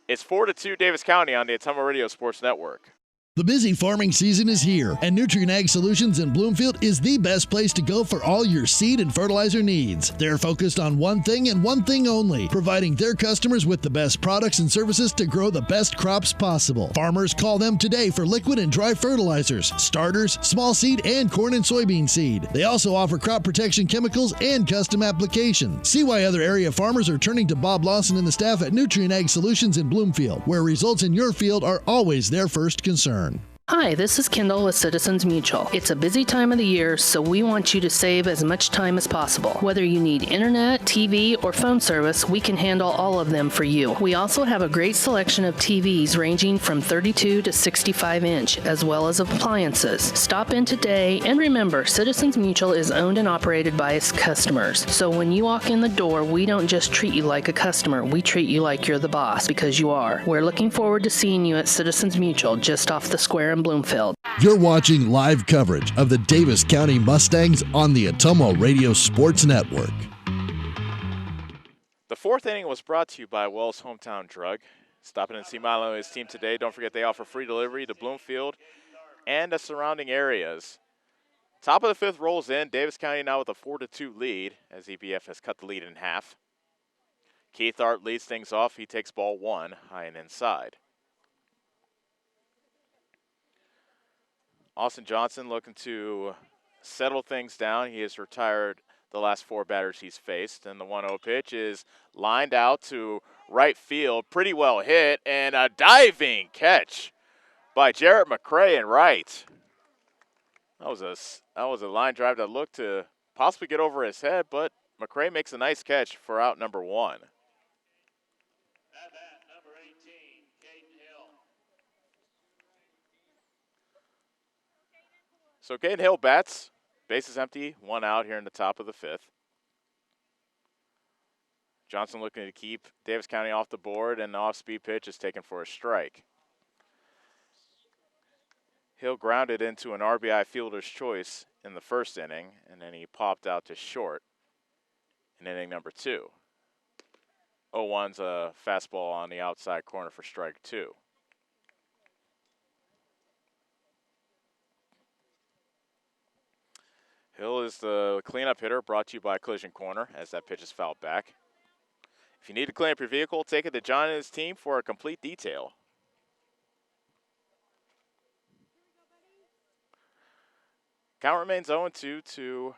Speaker 2: it's 4-2 Davis County on the Ottumwa Radio Sports Network.
Speaker 1: The busy farming season is here, and Nutrient Ag Solutions in Bloomfield is the best place to go for all your seed and fertilizer needs. They're focused on one thing and one thing only, providing their customers with the best products and services to grow the best crops possible. Farmers, call them today for liquid and dry fertilizers, starters, small seed, and corn and soybean seed. They also offer crop protection chemicals and custom application. See why other area farmers are turning to Bob Lawson and the staff at Nutrient Ag Solutions in Bloomfield, where results in your field are always their first concern.
Speaker 10: Hi, this is Kendall with Citizens Mutual. It's a busy time of the year, so we want you to save as much time as possible. Whether you need internet, TV, or phone service, we can handle all of them for you. We also have a great selection of TVs ranging from 32 to 65 inch, as well as appliances. Stop in today, and remember, Citizens Mutual is owned and operated by its customers. So when you walk in the door, we don't just treat you like a customer, we treat you like you're the boss, because you are. We're looking forward to seeing you at Citizens Mutual, just off the square in Bloomfield.
Speaker 1: You're watching live coverage of the Davis County Mustangs on the Ottumwa Radio Sports Network.
Speaker 2: The 4th inning was brought to you by Wells Hometown Drug. Stop in and see Milo and his team today. Don't forget they offer free delivery to Bloomfield and the surrounding areas. Top of the 5th rolls in. Davis County now with a 4-2 lead as EBF has cut the lead in half. Keith Art leads things off. He takes ball 1 high and inside. Austin Johnson looking to settle things down. He has retired the last 4 batters he's faced. And the 1-0 pitch is lined out to right field. Pretty well hit, and a diving catch by Jarrett McCray in right. That was a line drive that looked to possibly get over his head, but McCray makes a nice catch for out number 1. So Caden Hill bats, bases empty, 1 out here in the top of the 5th. Johnson looking to keep Davis County off the board, and the off-speed pitch is taken for a strike. Hill grounded into an RBI fielder's choice in the 1st inning, and then he popped out to short in inning number 2. 0-1's a fastball on the outside corner for strike 2. Hill is the cleanup hitter, brought to you by Collision Corner as that pitch is fouled back. If you need to clean up your vehicle, take it to John and his team for a complete detail. Count remains 0-2 to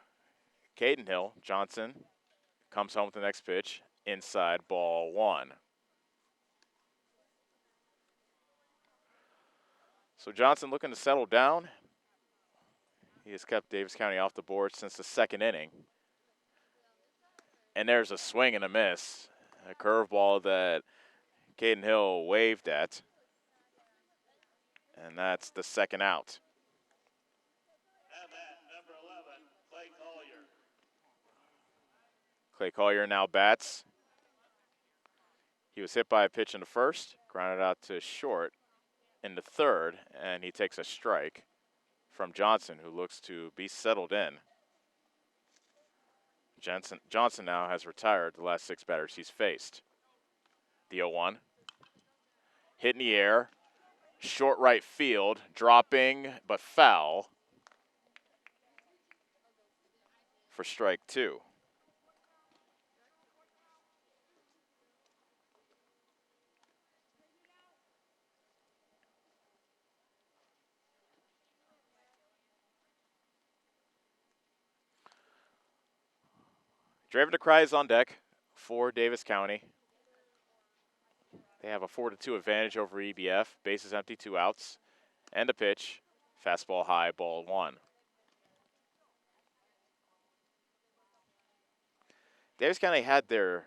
Speaker 2: Caden Hill. Johnson comes home with the next pitch, inside, ball 1. So Johnson looking to settle down. He has kept Davis County off the board since the 2nd inning. And there's a swing and a miss. A curveball that Caden Hill waved at. And that's the 2nd out.
Speaker 7: Number 11, Clay Collier.
Speaker 2: Clay Collier now bats. He was hit by a pitch in the 1st, grounded out to short in the 3rd, and he takes a strike from Johnson, who looks to be settled in. Johnson now has retired the last 6 batters he's faced. The 0-1. Hit in the air. Short right field. Dropping, but foul for strike 2. Draven DeCry is on deck for Davis County. They have a 4-2 advantage over EBF. Bases empty, 2 outs. And a pitch. Fastball high, ball 1. Davis County had their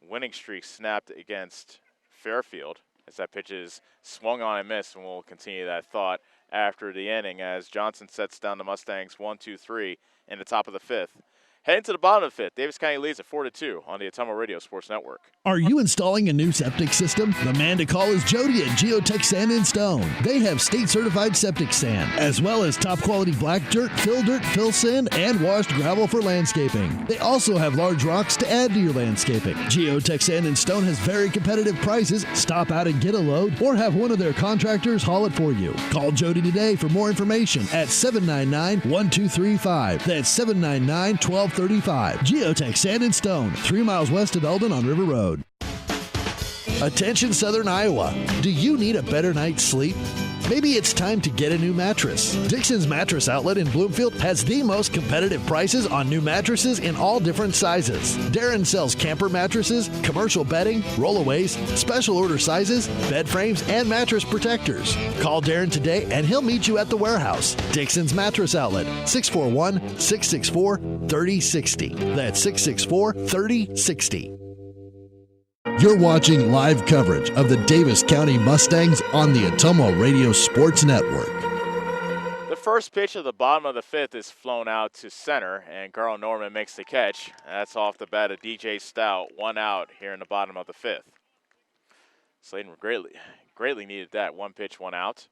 Speaker 2: winning streak snapped against Fairfield as that pitch is swung on and missed, and we'll continue that thought after the inning as Johnson sets down the Mustangs 1-2-3 in the top of the 5th. Heading to the bottom of the fifth, Davis County leads at 4-2 on the Atomo Radio Sports Network.
Speaker 1: Are you installing a new septic system? The man to call is Jody at Geotech Sand and Stone. They have state-certified septic sand, as well as top-quality black dirt, fill sand, and washed gravel for landscaping. They also have large rocks to add to your landscaping. Geotech Sand and Stone has very competitive prices. Stop out and get a load, or have one of their contractors haul it for you. Call Jody today for more information at 799-1235. That's 799-1235. Geotech Sand and Stone, 3 miles west of Eldon on River Road. Attention Southern Iowa. Do you need a better night's sleep? Maybe it's time to get a new mattress. Dixon's Mattress Outlet in Bloomfield has the most competitive prices on new mattresses in all different sizes. Darren sells camper mattresses, commercial bedding, rollaways, special order sizes, bed frames, and mattress protectors. Call Darren today and he'll meet you at the warehouse. Dixon's Mattress Outlet, 641-664-3060. That's 664-3060. You're watching live coverage of the Davis County Mustangs on the Atomo Radio Sports Network.
Speaker 2: The first pitch of the bottom of the fifth is flown out to center, and Carl Norman makes the catch. That's off the bat of DJ Stout, 1 out here in the bottom of the fifth. Sladen greatly needed that. 1 pitch, 1 out.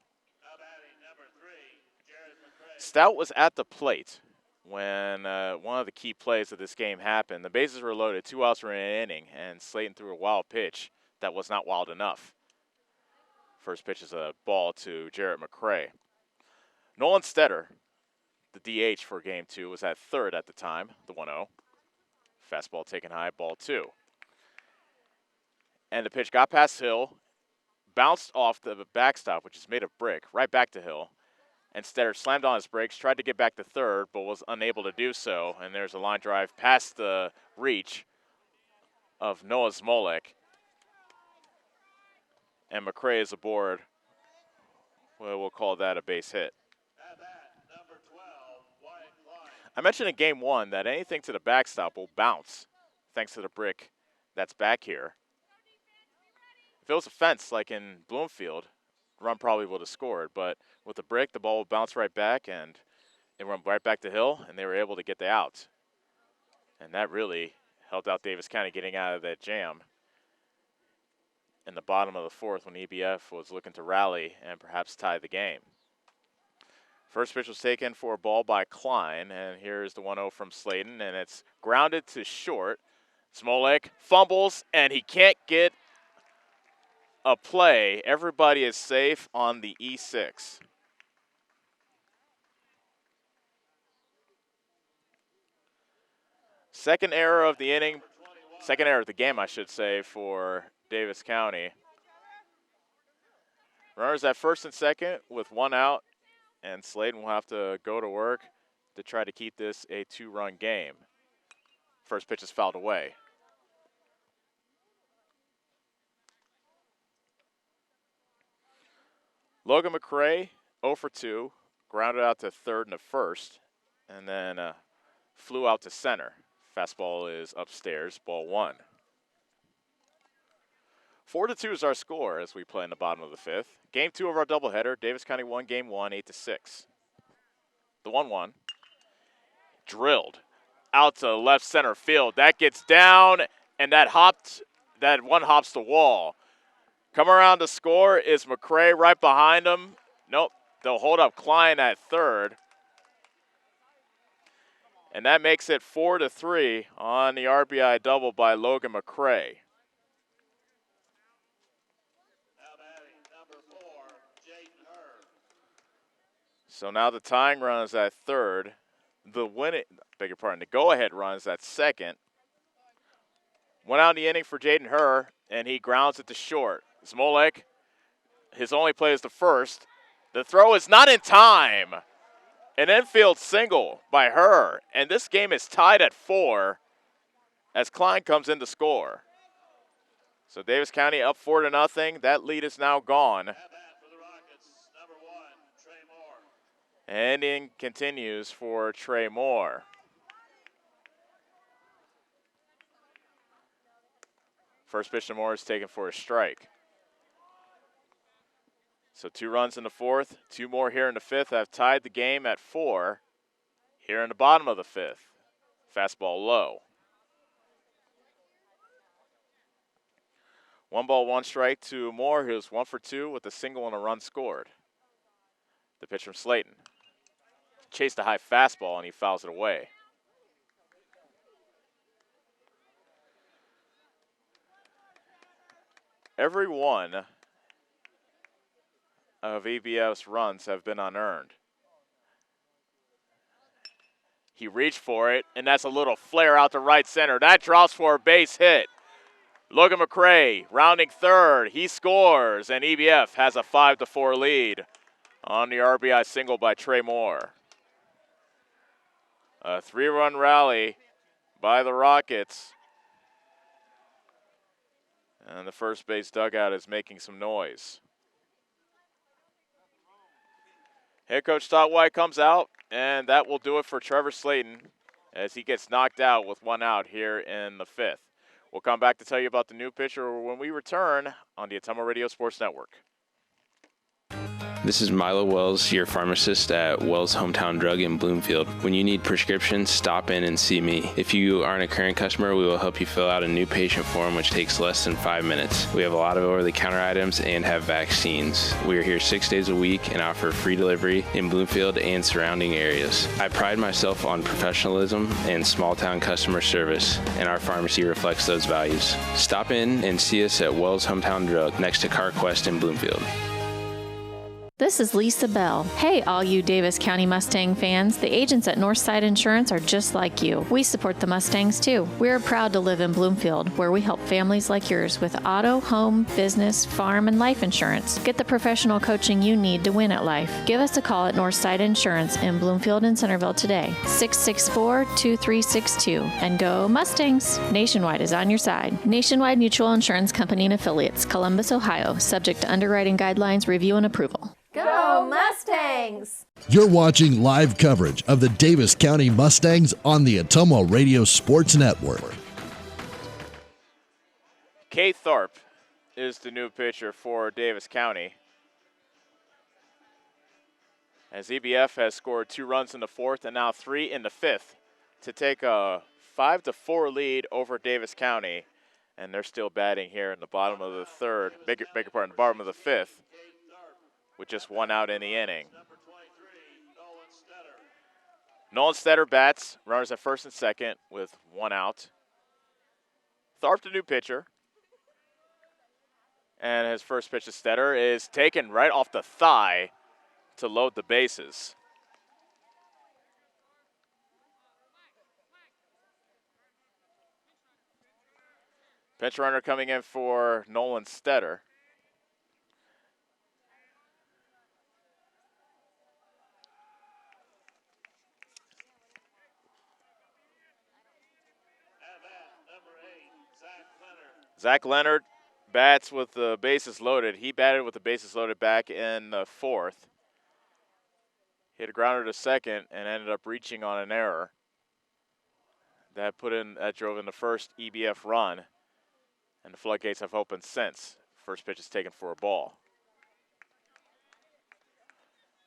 Speaker 2: Stout was at the plate when one of the key plays of this game happened. The bases were loaded, 2 outs were in an inning, and Slayton threw a wild pitch that was not wild enough. First pitch is a ball to Jarrett McCray. Nolan Stetter, the DH for Game 2, was at third at the time, the 1-0. Fastball taken high, ball 2. And the pitch got past Hill, bounced off the backstop, which is made of brick, right back to Hill. And Stetter slammed on his brakes, tried to get back to third, but was unable to do so. And there's a line drive past the reach of Noah Smolek. And McCray is aboard. Well, we'll call that a base hit. I mentioned in Game 1 that anything to the backstop will bounce, thanks to the brick that's back here. If it was a fence like in Bloomfield, run probably would have scored, but with the brick, the ball would bounce right back, and it went right back to Hill, and they were able to get the out. And that really helped out Davis County getting out of that jam in the bottom of the fourth when EBF was looking to rally and perhaps tie the game. First pitch was taken for a ball by Klein, and here's the 1-0 from Sladen, and it's grounded to short. Smolek fumbles, and he can't get a play. Everybody is safe on the E6. Second error of the inning, second error of the game, I should say, for Davis County. Runners at first and second with 1 out, and Sladen will have to go to work to try to keep this a 2-run game. First pitch is fouled away. Logan McCray, 0 for 2, grounded out to third and to first, and then flew out to center. Fastball is upstairs, ball 1. 4-2 is our score as we play in the bottom of the fifth. Game 2 of our doubleheader. Davis County won Game 1, 8-6. The 1-1 drilled out to left center field. That gets down, and that one hops the wall. Come around to score is McCray right behind him. Nope, they'll hold up Klein at third. And that makes it 4-3 on the RBI double by Logan McCray. So now the tying run is at third. The go-ahead run is at second. Went out in the inning for Jaden Herr, and he grounds it to short. Smolek, his only play is the first. The throw is not in time. An infield single by Herr, and this game is tied at 4 as Klein comes in to score. So Davis County up 4-0. That lead is now gone. And inning continues for Trey Moore. First pitch to Moore is taken for a strike. So 2 runs in the fourth, 2 more here in the fifth have tied the game at 4 here in the bottom of the fifth. Fastball low. 1 ball, 1 strike to Moore, who's 1 for 2 with a single and a run scored. The pitch from Slayton. Chased a high fastball, and he fouls it away. Every one of EBF's runs have been unearned. He reached for it, and that's a little flare out to right center. That drops for a base hit. Logan McCray rounding third. He scores, and EBF has a 5-4 lead on the RBI single by Trey Moore. A 3-run rally by the Rockets. And the first base dugout is making some noise. Head coach Todd White comes out, and that will do it for Trevor Slayton as he gets knocked out with 1 out here in the 5th. We'll come back to tell you about the new pitcher when we return on the Ottumwa Radio Sports Network.
Speaker 15: This is Milo Wells, your pharmacist at Wells Hometown Drug in Bloomfield. When you need prescriptions, stop in and see me. If you aren't a current customer, we will help you fill out a new patient form, which takes less than 5 minutes. We have a lot of over-the-counter items and have vaccines. We are here 6 days a week and offer free delivery in Bloomfield and surrounding areas. I pride myself on professionalism and small-town customer service, and our pharmacy reflects those values. Stop in and see us at Wells Hometown Drug next to CarQuest in Bloomfield.
Speaker 16: This is Lisa Bell. Hey, all you Davis County Mustang fans. The agents at Northside Insurance are just like you. We support the Mustangs too. We're proud to live in Bloomfield, where we help families like yours with auto, home, business, farm, and life insurance. Get the professional coaching you need to win at life. Give us a call at Northside Insurance in Bloomfield and Centerville today, 664-2362. And go Mustangs! Nationwide is on your side. Nationwide Mutual Insurance Company and Affiliates, Columbus, Ohio, subject to underwriting guidelines, review, and approval.
Speaker 17: Go Mustangs!
Speaker 1: You're watching live coverage of the Davis County Mustangs on the Ottumwa Radio Sports Network.
Speaker 2: Kate Tharp is the new pitcher for Davis County, as EBF has scored 2 runs in the 4th and now 3 in the 5th to take a 5-4 lead over Davis County, and they're still batting here in the bottom of the 3rd, beg your pardon, the bottom of the 5th, with just 1 out in the inning. Nolan Stetter bats, runners at first and second with 1 out. Tharp, the new pitcher. And his first pitch to Stetter is taken right off the thigh to load the bases. Pinch runner coming in for Nolan Stetter. Zach Leonard bats with the bases loaded. He batted with the bases loaded back in the 4th. Hit a grounder to second and ended up reaching on an error. That drove in the first EBF run, and the floodgates have opened since. First pitch is taken for a ball.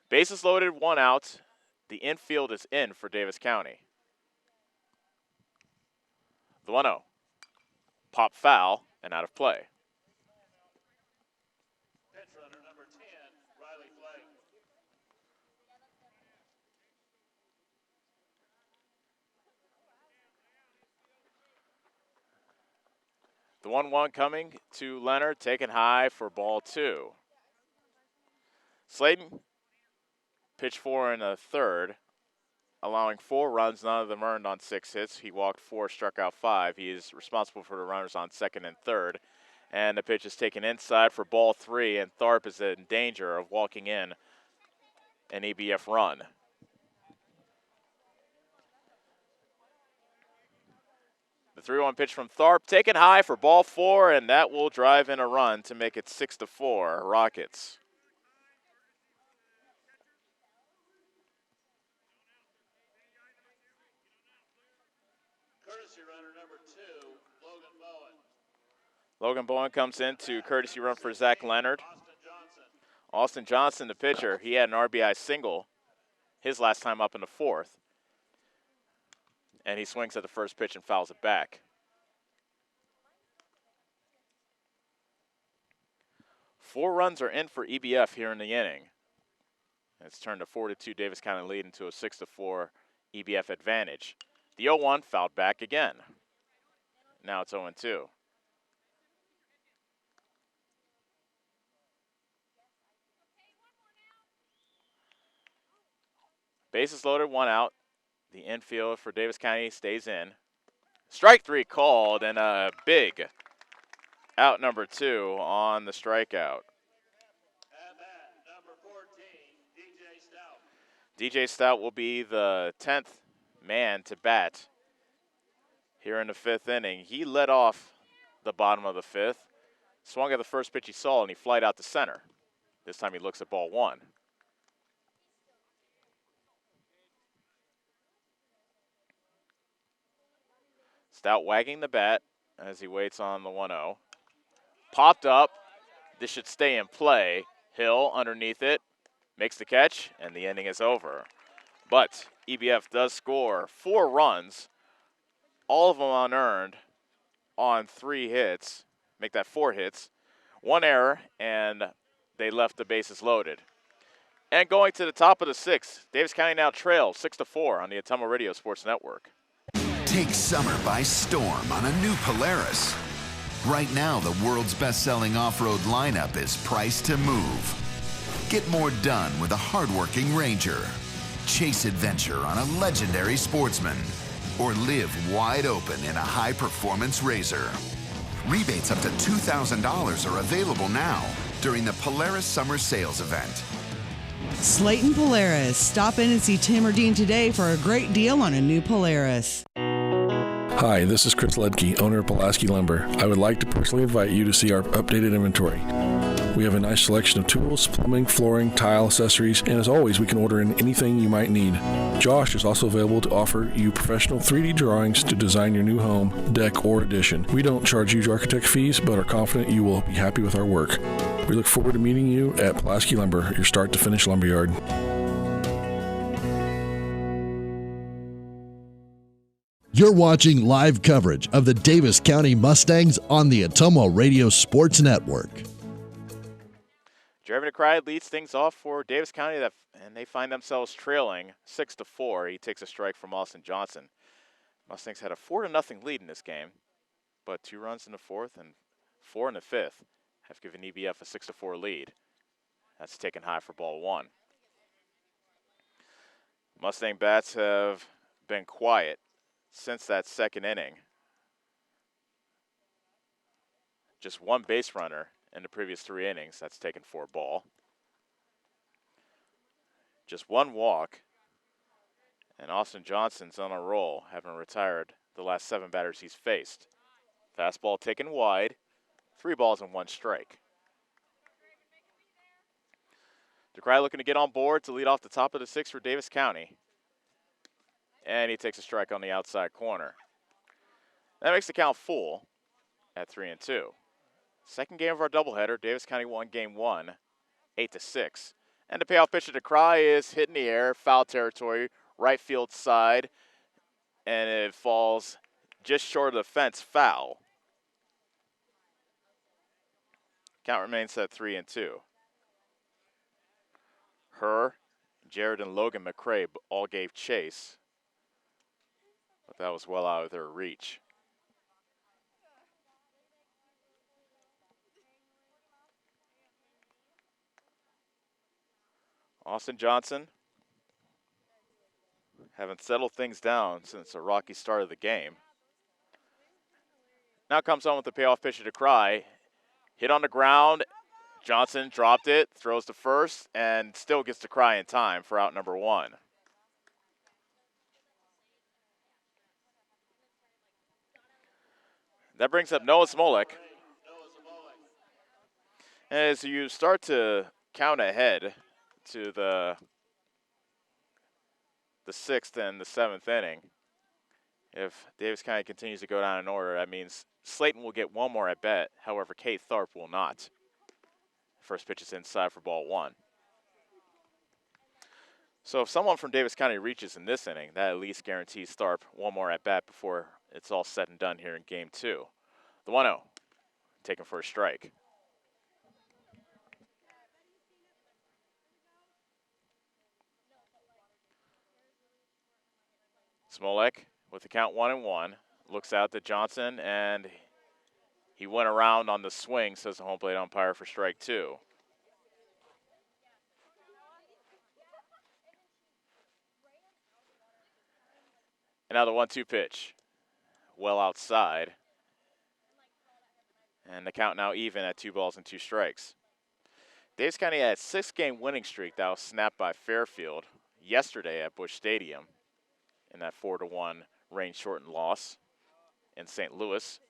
Speaker 2: Bases loaded, 1 out. The infield is in for Davis County. The 1-0. Pop foul and out of play.
Speaker 7: Pitch runner number 10, Riley Flake.
Speaker 2: The 1-1 coming to Leonard, taken high for ball 2. Slayton, pitch 4 in the 3rd, allowing 4 runs, none of them earned on 6 hits. He walked 4, struck out 5. He is responsible for the runners on 2nd and 3rd. And the pitch is taken inside for ball 3, and Tharp is in danger of walking in an EBF run. The 3-1 pitch from Tharp, taken high for ball 4, and that will drive in a run to make it 6-4 Rockets.
Speaker 7: Courtesy runner number 2, Logan Bowen.
Speaker 2: Logan Bowen comes in to courtesy run for Zach Leonard. Austin Johnson, the pitcher, he had an RBI single his last time up in the 4th. And he swings at the first pitch and fouls it back. Four runs are in for EBF here in the inning. It's turned a 4-2 Davis County lead into a 6-4 EBF advantage. The 0-1 fouled back again. Now it's 0-2. Bases loaded, 1 out. The infield for Davis County stays in. Strike 3 called, and a big out number 2 on the strikeout. DJ Stout will be the 10th man to bat here in the 5th inning. He led off the bottom of the 5th, swung at the first pitch he saw, and he flied out to center. This time he looks at ball 1. Stout wagging the bat as he waits on the 1-0. Popped up. This should stay in play. Hill underneath it. Makes the catch, and the inning is over. But EBF does score 4 runs, all of them unearned on 3 hits. Make that 4 hits. 1 error, and they left the bases loaded. And going to the top of the 6th, Davis County now trails 6-4 on the Ottumwa Radio Sports Network.
Speaker 8: Take summer by storm on a new Polaris. Right now, the world's best-selling off-road lineup is priced to move. Get more done with a hardworking Ranger. Chase adventure on a legendary Sportsman. Or live wide open in a high-performance RZR. Rebates up to $2,000 are available now during the Polaris Summer Sales Event.
Speaker 5: Slayton Polaris. Stop in and see Tim or Dean today for a great deal on a new Polaris.
Speaker 9: Hi, this is Chris Ledke, owner of Pulaski Lumber. I would like to personally invite you to see our updated inventory. We have a nice selection of tools, plumbing, flooring, tile, accessories, and as always, we can order in anything you might need. Josh is also available to offer you professional 3D drawings to design your new home, deck, or addition. We don't charge huge architect fees, but are confident you will be happy with our work. We look forward to meeting you at Pulaski Lumber, your start-to-finish lumberyard.
Speaker 1: You're watching live coverage of the Davis County Mustangs on the Ottumwa Radio Sports Network.
Speaker 2: Jeremy DeCry leads things off for Davis County, and they find themselves trailing 6-4. He takes a strike from Austin Johnson. Mustangs had a 4-0 lead in this game, but 2 runs in the 4th and 4 in the 5th have given EBF a 6-4 lead. That's taken high for ball 1. Mustang bats have been quiet since that 2nd inning. Just 1 base runner in the previous 3 innings. That's taken for a ball. Just 1 walk. And Austin Johnson's on a roll, having retired the last 7 batters he's faced. Fastball taken wide. 3 balls and 1 strike. DeCry looking to get on board to lead off the top of the 6th for Davis County. And he takes a strike on the outside corner. That makes the count full at 3-2. Second game of our doubleheader. Davis County won game 1, 8-6. And the payoff pitch to DeCry is hit in the air, foul territory, right field side, and it falls just short of the fence, foul. Count remains at 3-2. Jared, and Logan McCrae all gave chase, but that was well out of their reach. Austin Johnson having settled things down since a rocky start of the game. Now comes on with the payoff pitch to DeCry. Hit on the ground. Johnson dropped it, throws to first, and still gets DeCry in time for out number 1. That brings up Noah Smolik. As you start to count ahead to the 6th and the 7th inning, if Davis County continues to go down in order, that means Slayton will get 1 more at bat. However, Kate Tharp will not. First pitch is inside for ball 1. So if someone from Davis County reaches in this inning, that at least guarantees Tharp one more at-bat before it's all said and done here in Game 2. The 1-0, taken for a strike. Smolek with the count 1-1, looks out to Johnson, and he went around on the swing, says the home plate umpire, for strike 2. And now the 1-2 pitch. Well outside. And the count now even at 2 balls and 2 strikes. Davis County had a 6-game winning streak that was snapped by Fairfield yesterday at Busch Stadium in that 4-1 rain-shortened loss in St. Louis.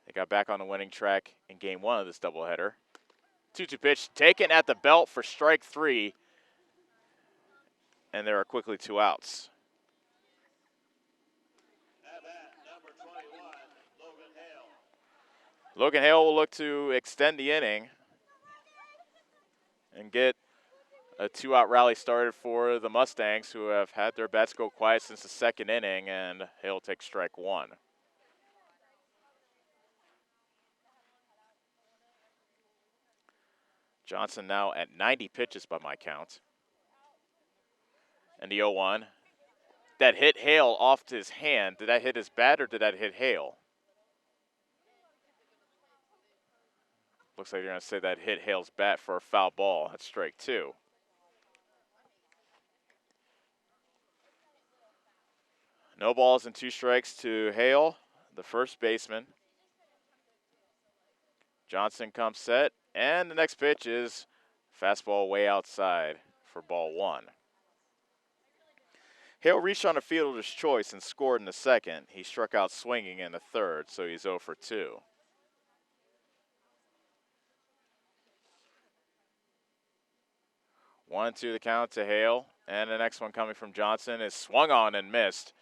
Speaker 2: They got back on the winning track in Game 1 of this doubleheader. 2-2 pitch taken at the belt for strike 3. And there are quickly 2 outs. Logan Hale will look to extend the inning and get a 2-out rally started for the Mustangs, who have had their bats go quiet since the 2nd inning, and Hale takes strike 1. Johnson now at 90 pitches by my count. And the 0-1. That hit Hale off his hand. Did that hit his bat or did that hit Hale? Looks like you're going to say that hit Hale's bat for a foul ball. That's strike 2. No balls and 2 strikes to Hale, the first baseman. Johnson comes set, and the next pitch is fastball way outside for ball 1. Hale reached on a fielder's choice and scored in the 2nd. He struck out swinging in the 3rd, so he's 0 for 2. 1-2 the count to Hale, and the next one coming from Johnson is swung on and missed.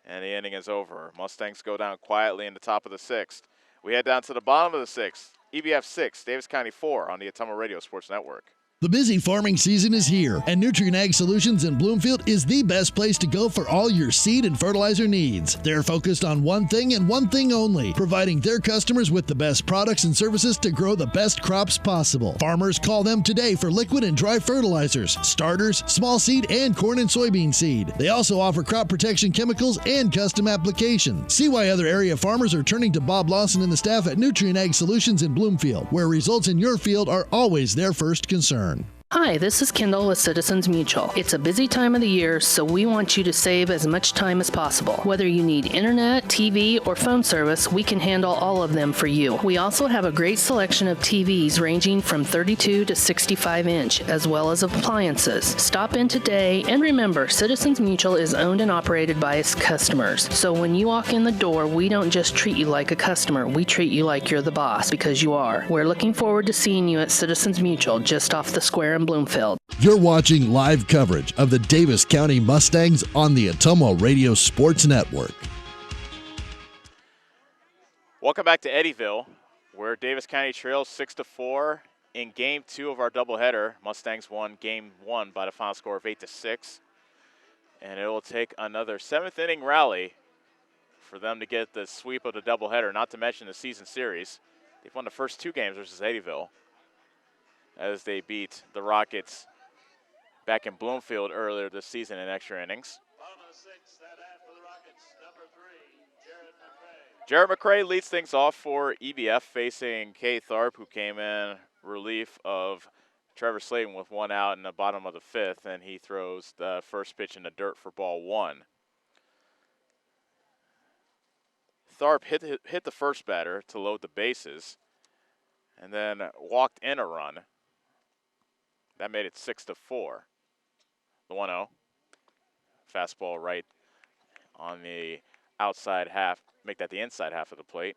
Speaker 2: And the inning is over. Mustangs go down quietly in the top of the 6th. We head down to the bottom of the 6th. EBF 6, Davis County 4 on the Ottumwa Radio Sports Network.
Speaker 1: The busy farming season is here, and Nutrient Ag Solutions in Bloomfield is the best place to go for all your seed and fertilizer needs. They're focused on one thing and one thing only, providing their customers with the best products and services to grow the best crops possible. Farmers call them today for liquid and dry fertilizers, starters, small seed, and corn and soybean seed. They also offer crop protection chemicals and custom applications. See why other area farmers are turning to Bob Lawson and the staff at Nutrient Ag Solutions in Bloomfield, where results in your field are always their first concern.
Speaker 10: Hi, this is Kendall with Citizens Mutual. It's a busy time of the year, so we want you to save as much time as possible. Whether you need internet, TV, or phone service, we can handle all of them for you. We also have a great selection of TVs ranging from 32 to 65 inch, as well as appliances. Stop in today, and remember, Citizens Mutual is owned and operated by its customers. So when you walk in the door, we don't just treat you like a customer, we treat you like you're the boss, because you are. We're looking forward to seeing you at Citizens Mutual, just off the square in Bloomfield.
Speaker 1: You're watching live coverage of the Davis County Mustangs on the Ottumwa Radio Sports Network.
Speaker 2: Welcome back to Eddyville, where Davis County trails 6-4 in Game 2 of our doubleheader. Mustangs won Game 1 by the final score of 8-6, and it will take another 7th inning rally for them to get the sweep of the doubleheader, not to mention the season series. They've won the first 2 games versus Eddyville, as they beat the Rockets back in Bloomfield earlier this season in extra innings. Jared McCray leads things off for EBF, facing Kay Tharp, who came in relief of Trevor Slayton with 1 out in the bottom of the 5th, and he throws the first pitch in the dirt for ball 1. Tharp hit the first batter to load the bases, and then walked in a run. That made it 6-4. The 1-0. Fastball right on the outside half, make that the inside half of the plate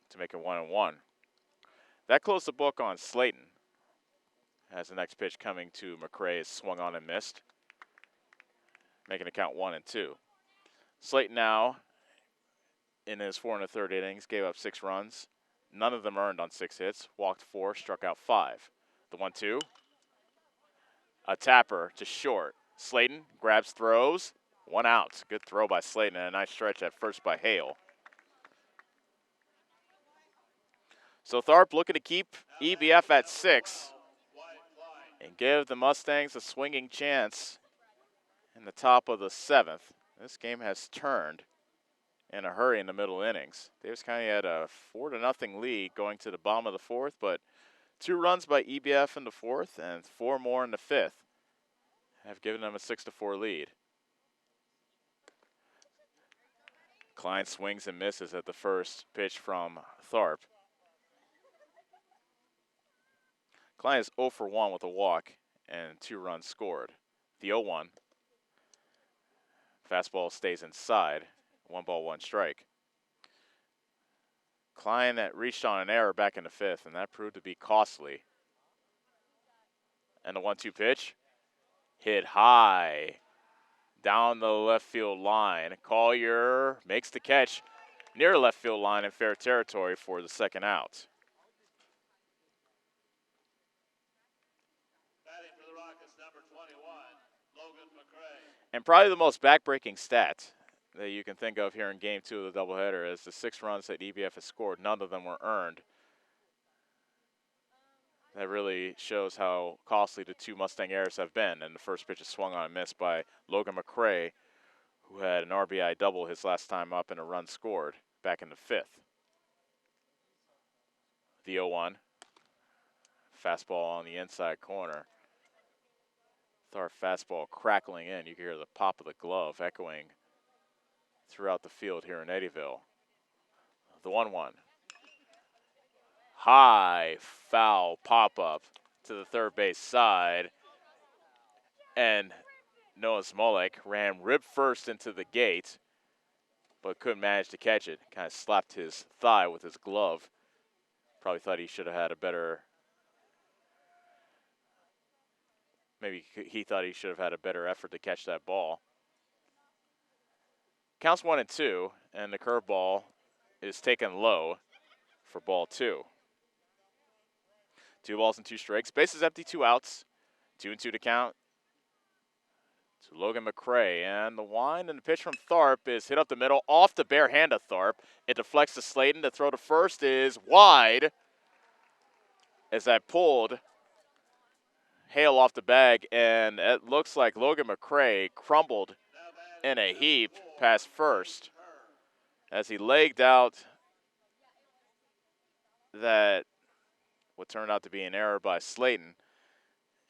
Speaker 2: to make it 1-1. That closed the book on Slayton, as the next pitch coming to McCray is swung on and missed, making it count 1-2. Slayton now, in his 4 1/3 innings, gave up 6 runs. None of them earned on 6 hits, walked 4, struck out 5. The 1-2. A tapper to short. Slayton grabs, throws. 1 out. Good throw by Slayton and a nice stretch at first by Hale. So Tharp looking to keep EBF at 6 and give the Mustangs a swinging chance in the top of the 7th. This game has turned in a hurry in the middle innings. Davis County had a 4-0 lead going to the bottom of the 4th, but 2 runs by EBF in the 4th and 4 more in the 5th have given them a 6-4 lead. Klein swings and misses at the first pitch from Tharp. Klein is 0 for 1 with a walk and 2 runs scored. The 0-1. Fastball stays inside. 1 ball, 1 strike. Klein that reached on an error back in the 5th, and that proved to be costly. And the 1-2 pitch. Hit high down the left field line. Collier makes the catch near left field line in fair territory for the 2nd out.
Speaker 7: Batting for the Rockets, number 21, Logan McCray.
Speaker 2: And probably the most backbreaking stat that you can think of here in Game 2 of the doubleheader is the 6 runs that EBF has scored. None of them were earned. That really shows how costly the 2 Mustang errors have been. And the first pitch is swung on and missed by Logan McCray, who had an RBI double his last time up and a run scored back in the 5th. The 0-1. Fastball on the inside corner. Tharp fastball crackling in. You can hear the pop of the glove echoing throughout the field here in Eddyville. The 1-1. High foul pop-up to the third base side. And Noah Smolek ran rib first into the gate, but couldn't manage to catch it. Kind of slapped his thigh with his glove. Probably thought he should have had a better, maybe he thought he should have had a better effort to catch that ball. Counts 1-2, and the curveball is taken low for ball 2. 2 balls and 2 strikes. Bases empty, 2 outs. 2-2 to count to Logan McCray. And the wind and the pitch from Tharp is hit up the middle off the bare hand of Tharp. It deflects to Slayton. The throw to first is wide as that pulled Hale off the bag. And it looks like Logan McCray crumbled in a heap past first as he legged out that what turned out to be an error by Slayton.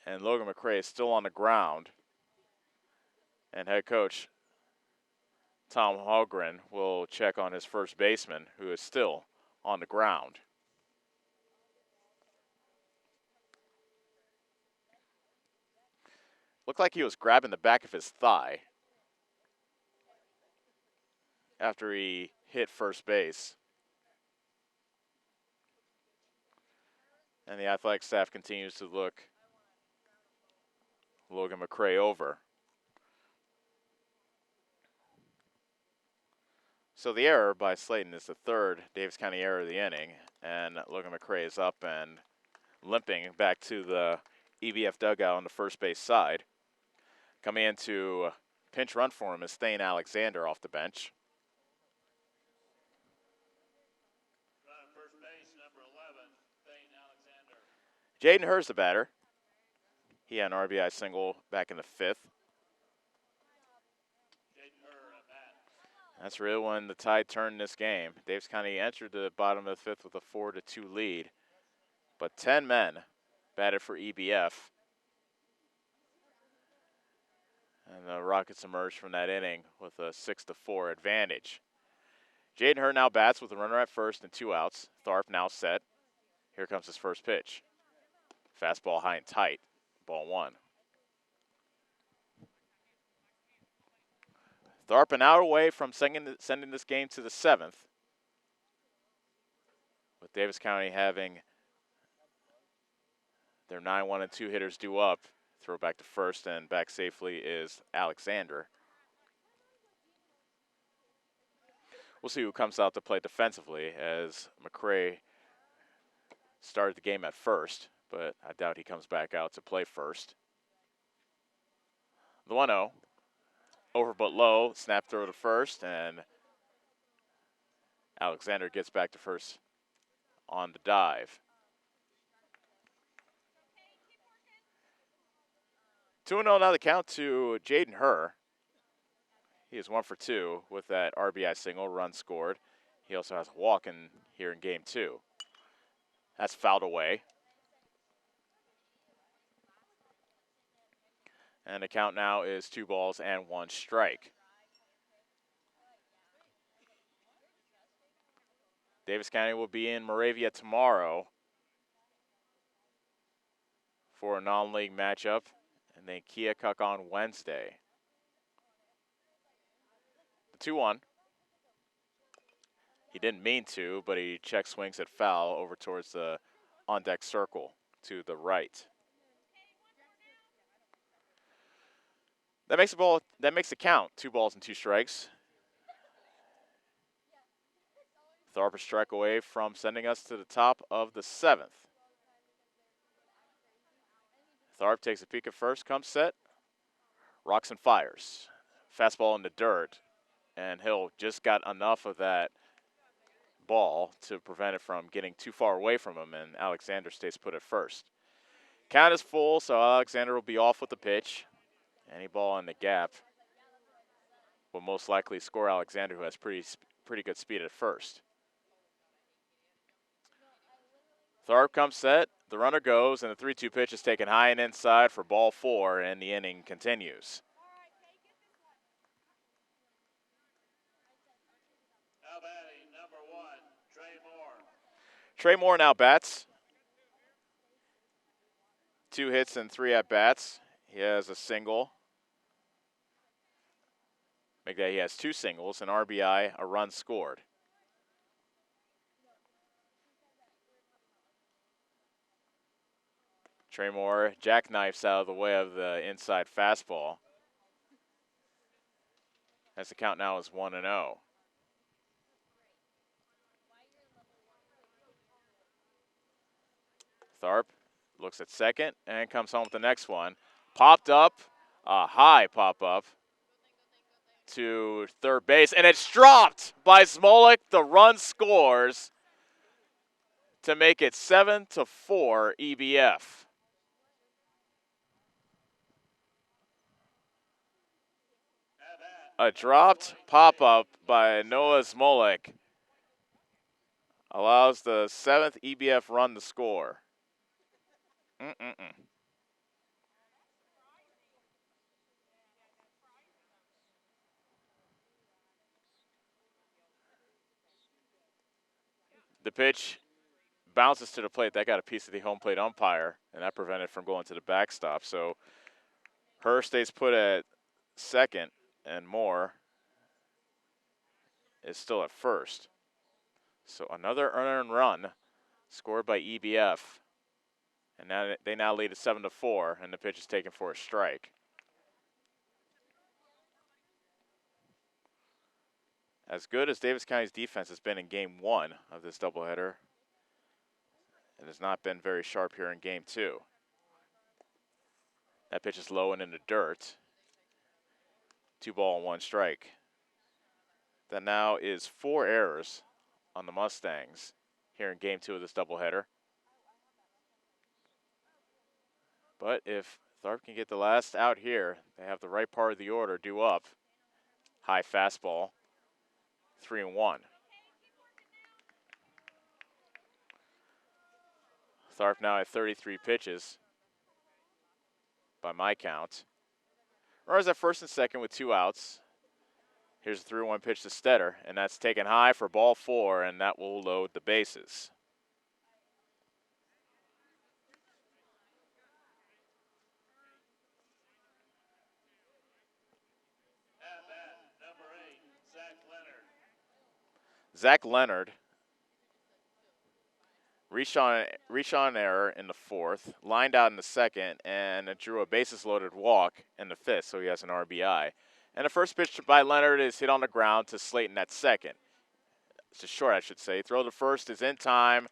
Speaker 2: And Logan McCray is still on the ground. And head coach Tom Hallgren will check on his first baseman, who is still on the ground. Looked like he was grabbing the back of his thigh after he hit first base. And the athletic staff continues to look Logan McCray over. So the error by Slayton is the 3rd Davis County error of the inning. And Logan McCray is up and limping back to the EBF dugout on the first base side. Coming into pinch run for him is Thane Alexander off the bench. Jaden Hurst, the batter. He had an RBI single back in the 5th. That's really when the tide turned this game. Davis County entered the bottom of the 5th with a 4-2 lead. But 10 men batted for EBF. And the Rockets emerged from that inning with a 6-4 advantage. Jaden Hurst now bats with a runner at first and 2 outs. Tharp now set. Here comes his first pitch. Fastball high and tight, ball 1. Tharp an out away from sending this game to the 7th. With Davis County having their 9-1-2 hitters due up. Throw back to first and back safely is Alexander. We'll see who comes out to play defensively as McCray started the game at first, but I doubt he comes back out to play first. The 1-0. Over but low. Snap throw to first, and Alexander gets back to first on the dive. 2-0 now the count to Jaden Herr. He is 1 for 2 with that RBI single, run scored. He also has a walk in here in game 2. That's fouled away. And the count now is 2 balls and 1 strike. Davis County will be in Moravia tomorrow for a non-league matchup, and then Keokuk on Wednesday. The 2-1. He didn't mean to, but he check swings at foul over towards the on-deck circle to the right. That makes the count 2 balls and 2 strikes. Tharp a strike away from sending us to the top of the 7th. Tharp takes a peek at first, comes set, rocks and fires. Fastball in the dirt, and Hill just got enough of that ball to prevent it from getting too far away from him, and Alexander stays put at first. Count is full, so Alexander will be off with the pitch. Any ball in the gap will most likely score Alexander, who has pretty good speed at first. Tharp comes set, the runner goes, and the 3-2 pitch is taken high and inside for ball 4, and the inning continues.
Speaker 7: Now batting, number 1, Trey Moore.
Speaker 2: Trey Moore now bats. 2 hits and 3 at-bats. He has a single. Make that he has 2 singles, an RBI, a run scored. Trey Moore jackknifes out of the way of the inside fastball. As the count now is 1-0. Tharp looks at second and comes home with the next one. Popped up, a high pop-up to third base, and it's dropped by Smolik. The run scores to make it 7-4 EBF. A dropped pop-up by Noah Smolik allows the 7th EBF run to score. The pitch bounces to the plate. That got a piece of the home plate umpire, and that prevented it from going to the backstop. So Herr stays put at second, and Moore is still at first. So another earned run scored by EBF. And now they lead at 7-4, and the pitch is taken for a strike. As good as Davis County's defense has been in game 1 of this doubleheader, it has not been very sharp here in game 2. That pitch is low and in the dirt. 2 ball and 1 strike. That now is 4 errors on the Mustangs here in game 2 of this doubleheader. But if Tharp can get the last out here, they have the right part of the order due up. High fastball, 3-1. Tharp now at 33 pitches by my count. Runners at first and second with 2 outs. Here's a 3-1 pitch to Stetter, and that's taken high for ball 4, and that will load the bases.
Speaker 7: At bat, number 8, Zach Leonard.
Speaker 2: Zach Leonard reached on error in the 4th, lined out in the 2nd, and drew a bases-loaded walk in the 5th, so he has an RBI. And the first pitch by Leonard is hit on the ground to Slayton at second. It's a short, I should say. Throw to first is in time,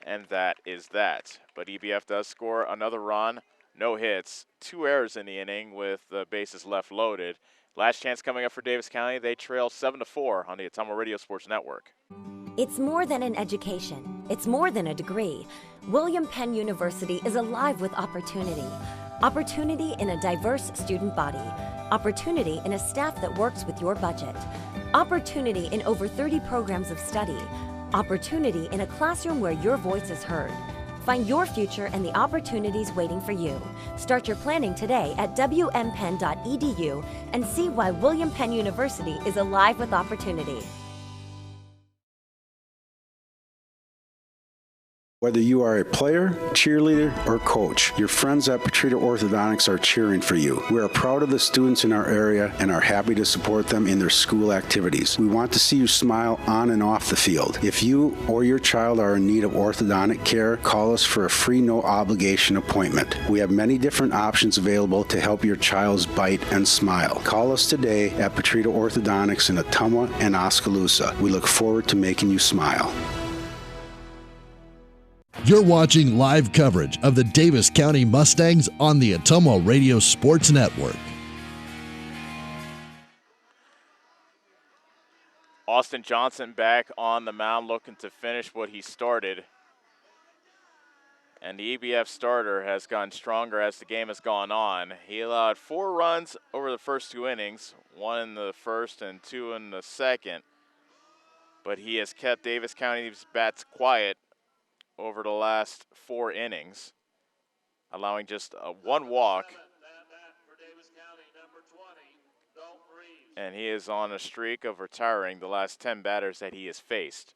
Speaker 2: and that is that. But EBF does score another run no hits, 2 errors in the inning with the bases left loaded. Last chance coming up for Davis County. They trail 7-4 on the Ottumwa Radio Sports Network.
Speaker 18: It's more than an education. It's more than a degree. William Penn University is alive with opportunity. Opportunity in a diverse student body. Opportunity in a staff that works with your budget. Opportunity in over 30 programs of study. Opportunity in a classroom where your voice is heard. Find your future and the opportunities waiting for you. Start your planning today at wmpenn.edu and see why William Penn University is alive with opportunity.
Speaker 11: Whether you are a player, cheerleader, or coach, your friends at Petrita Orthodontics are cheering for you. We are proud of the students in our area and are happy to support them in their school activities. We want to see you smile on and off the field. If you or your child are in need of orthodontic care, call us for a free no-obligation appointment. We have many different options available to help your child's bite and smile. Call us today at Petrita Orthodontics in Ottumwa and Oskaloosa. We look forward to making you smile.
Speaker 1: You're watching live coverage of the Davis County Mustangs on the Ottumwa Radio Sports Network.
Speaker 2: Austin Johnson back on the mound looking to finish what he started. And the EBF starter has gotten stronger as the game has gone on. He allowed 4 runs over the first 2 innings, 1 in the first and 2 in the second. But he has kept Davis County's bats quiet over the last 4 innings, allowing just 1 walk. And he is on a streak of retiring the last 10 batters that he has faced.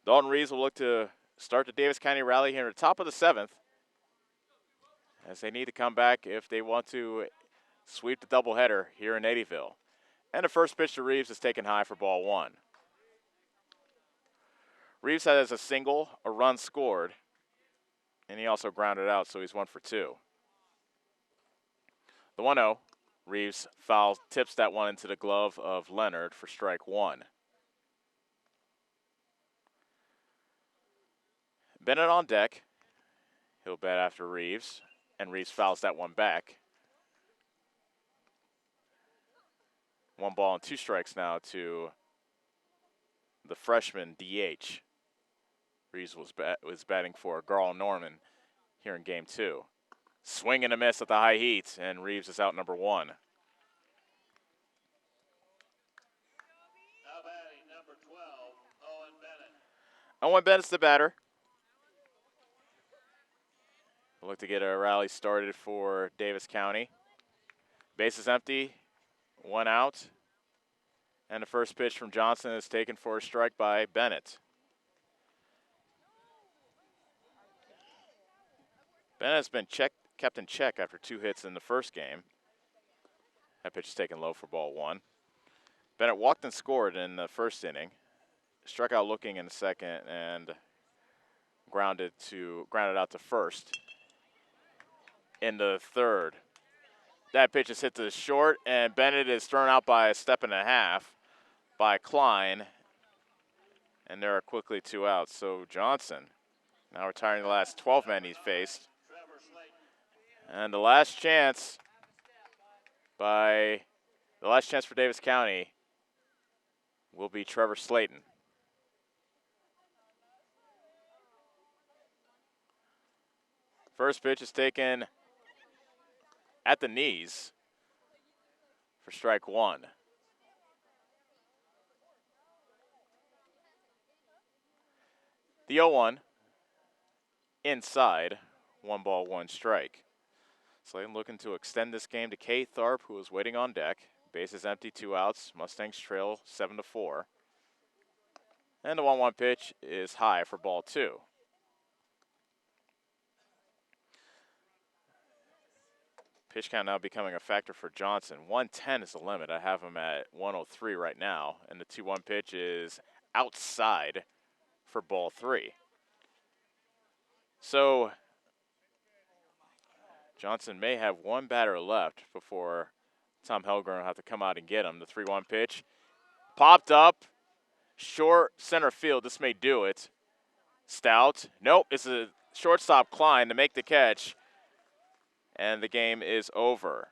Speaker 2: Dalton Reeves will look to start the Davis County rally here at the top of the 7th, as they need to come back if they want to sweep the doubleheader here in Eddyville. And the first pitch to Reeves is taken high for ball 1. Reeves has a single, a run scored, and he also grounded out, so he's 1 for 2. The 1-0, Reeves foul tips that one into the glove of Leonard for strike 1. Bennett on deck. He'll bat after Reeves, and Reeves fouls that one back. 1 ball and 2 strikes now to the freshman DH. Reeves was batting for Garl Norman here in game 2. Swing and a miss at the high heat, and Reeves is out number 1.
Speaker 7: Now batting number 12, Owen Bennett.
Speaker 2: Owen Bennett's the batter. We'll look to get a rally started for Davis County. Base is empty, 1 out. And the first pitch from Johnson is taken for a strike by Bennett. Bennett has been kept in check after 2 hits in the first game. That pitch is taken low for ball 1. Bennett walked and scored in the first inning. Struck out looking in the second and grounded out to first in the third. That pitch is hit to the short, and Bennett is thrown out by a step and a half by Klein. And there are quickly 2 outs. So Johnson now retiring the last 12 men he's faced. And the last chance for Davis County will be Trevor Slayton. First pitch is taken at the knees for strike 1. The 0-1 inside, 1 ball, 1 strike. Slayton looking to extend this game to Kay Tharp, who is waiting on deck. Base is empty, 2 outs. Mustangs trail 7-4. And the 1-1 pitch is high for ball 2. Pitch count now becoming a factor for Johnson. 110 is the limit. I have him at 103 right now. And the 2-1 pitch is outside for ball 3. So Johnson may have 1 batter left before Tom Helgren will have to come out and get him. The 3-1 pitch popped up, short center field. This may do it. Stout. Nope, it's a shortstop Klein to make the catch. and the game is over.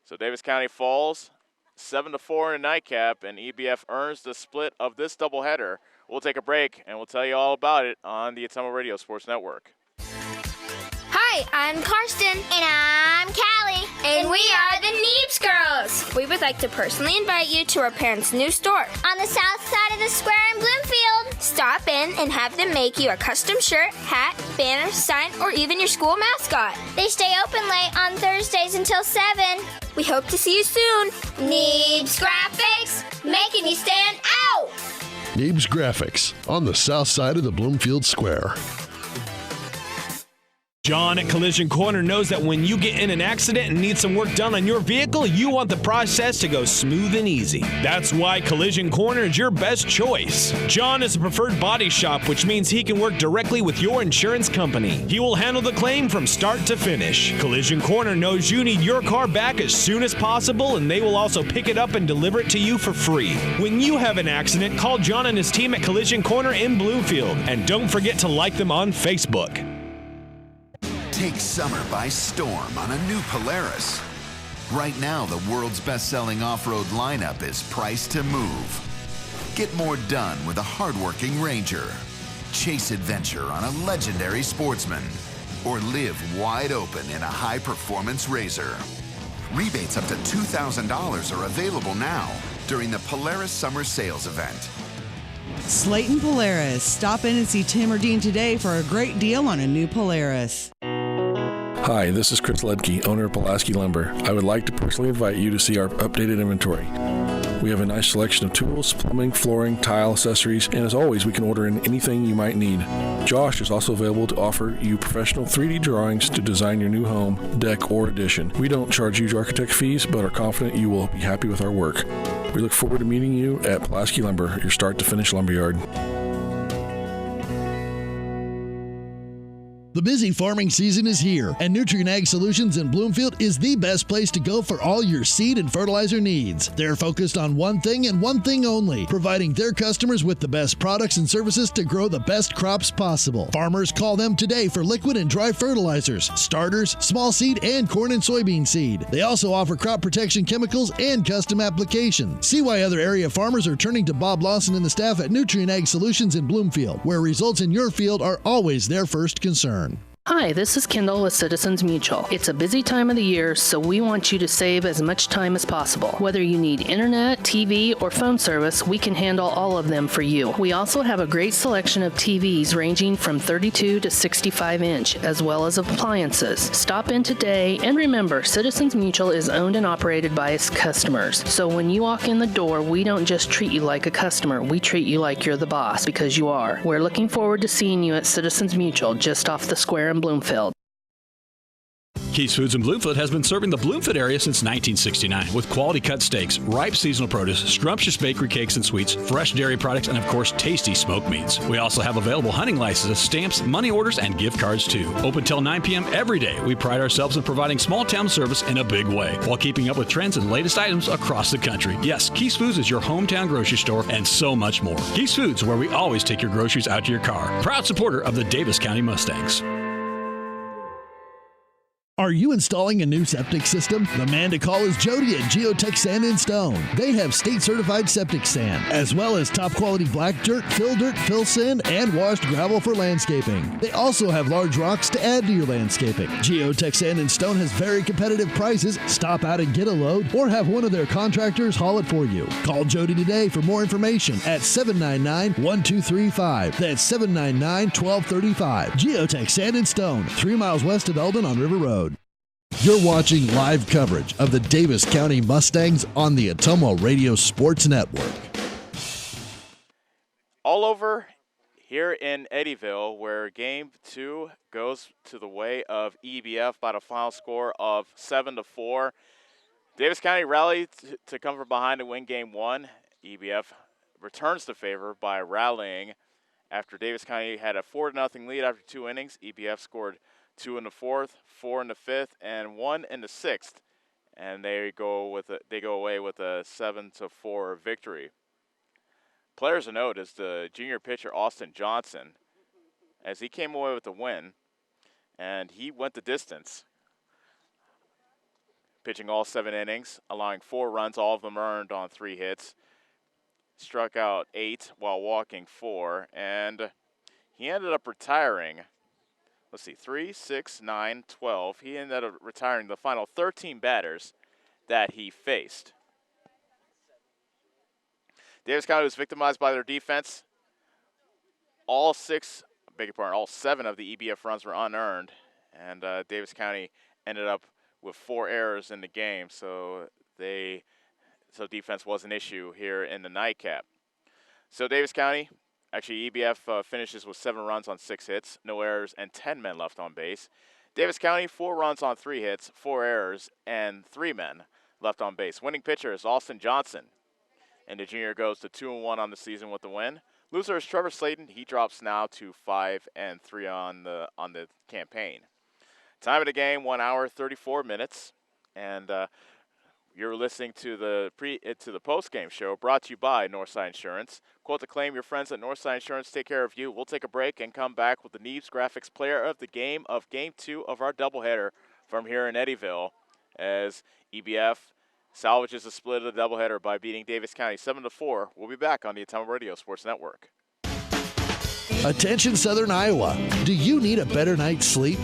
Speaker 2: So Davis County falls 7-4 in a nightcap, and EBF earns the split of this doubleheader. We'll take a break, and we'll tell you all about it on the Atomo Radio Sports Network.
Speaker 12: Hi, I'm Karsten. And I'm Callie. And we are the Neebs Girls. We would like to personally invite you to our parents' new store on the south side of the square in Bloomfield. Stop in and have them make you a custom shirt, hat, banner, sign, or even your school mascot. They stay open late on Thursdays until 7. We hope to see you soon. Neebs Graphics, making you stand out.
Speaker 1: Neebs Graphics on the south side of the Bloomfield Square.
Speaker 13: John at Collision Corner knows that when you get in an accident and need some work done on your vehicle, you want the process to go smooth and easy. That's why Collision Corner is your best choice. John is a preferred body shop, which means he can work directly with your insurance company. He will handle the claim from start to finish. Collision Corner knows you need your car back as soon as possible, and they will also pick it up and deliver it to you for free. When you have an accident, call John and his team at Collision Corner in Bloomfield, and don't forget to like them on Facebook.
Speaker 8: Take summer by storm on a new Polaris. Right now, the world's best-selling off-road lineup is priced to move. Get more done with a hardworking Ranger. Chase adventure on a legendary Sportsman. Or live wide open in a high-performance Razor. Rebates up to $2,000 are available now during the Polaris Summer Sales Event.
Speaker 5: Slayton Polaris. Stop in and see Tim or Dean today for a great deal on a new Polaris.
Speaker 9: Hi, this is Chris Ledke, owner of Pulaski Lumber. I would like to personally invite you to see our updated inventory. We have a nice selection of tools, plumbing, flooring, tile, accessories, and as always, we can order in anything you might need. Josh is also available to offer you professional 3D drawings to design your new home, deck, or addition. We don't charge huge architect fees, but are confident you will be happy with our work. We look forward to meeting you at Pulaski Lumber, your start-to-finish lumberyard.
Speaker 1: The busy farming season is here, and Nutrient Ag Solutions in Bloomfield is the best place to go for all your seed and fertilizer needs. They're focused on one thing and one thing only, providing their customers with the best products and services to grow the best crops possible. Farmers, call them today for liquid and dry fertilizers, starters, small seed, and corn and soybean seed. They also offer crop protection chemicals and custom applications. See why other area farmers are turning to Bob Lawson and the staff at Nutrient Ag Solutions in Bloomfield, where results in your field are always their first concern.
Speaker 10: Hi, this is Kendall with Citizens Mutual. It's a busy time of the year, so we want you to save as much time as possible. Whether you need internet, TV, or phone service, we can handle all of them for you. We also have a great selection of TVs ranging from 32 to 65 inch, as well as appliances. Stop in today, and remember, Citizens Mutual is owned and operated by its customers. So when you walk in the door, we don't just treat you like a customer, we treat you like you're the boss, because you are. We're looking forward to seeing you at Citizens Mutual, just off the square in Bloomfield.
Speaker 14: Keith's Foods in Bloomfield has been serving the Bloomfield area since 1969 with quality cut steaks, ripe seasonal produce, scrumptious bakery cakes and sweets, fresh dairy products, and of course, tasty smoked meats. We also have available hunting licenses, stamps, money orders, and gift cards too. Open till 9 p.m. every day. We pride ourselves in providing small town service in a big way while keeping up with trends and latest items across the country. Yes, Keith's Foods is your hometown grocery store and so much more. Keith's Foods, where we always take your groceries out to your car. Proud supporter of the Davis County Mustangs.
Speaker 1: Are you installing a new septic system? The man to call is Jody at Geotech Sand and Stone. They have state-certified septic sand, as well as top-quality black dirt, fill sand, and washed gravel for landscaping. They also have large rocks to add to your landscaping. Geotech Sand and Stone has very competitive prices. Stop out and get a load, or have one of their contractors haul it for you. Call Jody today for more information at 799-1235. That's 799-1235. Geotech Sand and Stone, 3 miles west of Eldon on River Road. You're watching live coverage of the Davis County Mustangs on the Atomo Radio Sports Network.
Speaker 2: All over here in Eddyville, where Game 2 goes to the way of EBF by the final score of 7-4. Davis County rallied to come from behind to win Game 1. EBF returns the favor by rallying after Davis County had a 4-0 lead after 2 innings. EBF scored 2 in the 4th, 4 in the 5th, and 1 in the 6th, and they go away with a 7-4 victory. Players to note is the junior pitcher Austin Johnson, as he came away with the win, and he went the distance. pitching all 7 innings, allowing 4 runs, all of them earned on 3 hits. Struck out 8 while walking 4, and he ended up retiring. Let's see, 3, 6, 9, 12. He ended up retiring the final 13 batters that he faced. Davis County was victimized by their defense. All 7 of the EBF runs were unearned, and Davis County ended up with 4 errors in the game, so defense was an issue here in the nightcap. So Davis County, actually EBF finishes with 7 runs on 6 hits, no errors, and 10 men left on base. Davis County, 4 runs on 3 hits, 4 errors, and 3 men left on base. Winning pitcher is Austin Johnson, and the junior goes to 2-1 on the season with the win. Loser is Trevor Slayton. He drops now to 5-3 on the campaign. Time of the game, 1 hour, 34 minutes, and you're listening to the post-game show brought to you by Northside Insurance. Quote the claim, your friends at Northside Insurance take care of you. We'll take a break and come back with the Neves Graphics Player of the Game of Game 2 of our doubleheader from here in Eddyville, as EBF salvages the split of the doubleheader by beating Davis County 7-4. We'll be back on the Ottumwa Radio Sports Network.
Speaker 1: Attention Southern Iowa, do you need a better night's sleep?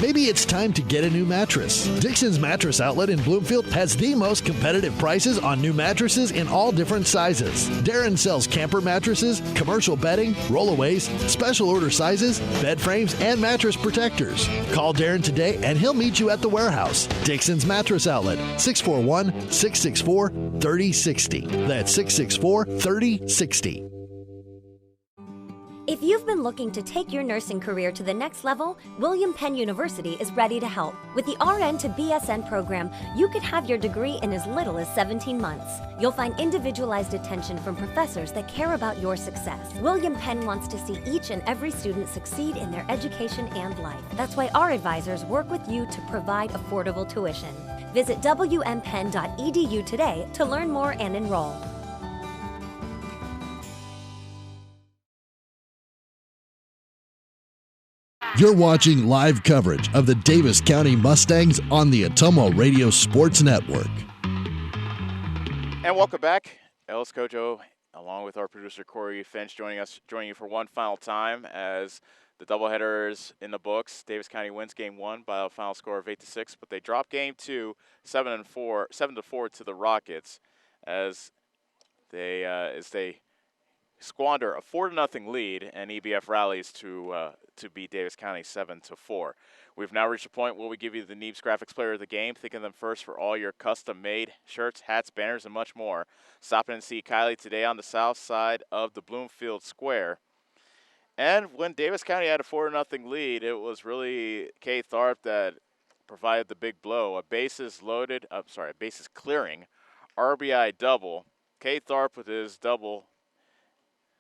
Speaker 1: Maybe it's time to get a new mattress. Dixon's Mattress Outlet in Bloomfield has the most competitive prices on new mattresses in all different sizes. Darren sells camper mattresses, commercial bedding, rollaways, special order sizes, bed frames, and mattress protectors. Call Darren today and he'll meet you at the warehouse. Dixon's Mattress Outlet, 641-664-3060. That's 664-3060.
Speaker 18: If you've been looking to take your nursing career to the next level, William Penn University is ready to help. With the RN to BSN program, you could have your degree in as little as 17 months. You'll find individualized attention from professors that care about your success. William Penn wants to see each and every student succeed in their education and life. That's why our advisors work with you to provide affordable tuition. Visit wmpenn.edu today to learn more and enroll.
Speaker 1: You're watching live coverage of the Davis County Mustangs on the Ottumwa Radio Sports Network.
Speaker 2: And welcome back. Ellis Kojo, along with our producer Corey Finch, joining you for one final time as the doubleheader is in the books. Davis County wins Game 1 by a final score of 8-6, but they drop Game 2 7-4 to the Rockets as they squander a 4-0 lead, and EBF rallies to beat Davis County 7-4. We've now reached a point where we give you the Neves Graphics Player of the Game. Think of them first for all your custom-made shirts, hats, banners, and much more. Stop in and see Kylie today on the south side of the Bloomfield Square. And when Davis County had a 4-0 lead, it was really Kay Tharp that provided the big blow. A bases clearing RBI double. Kay Tharp with his double,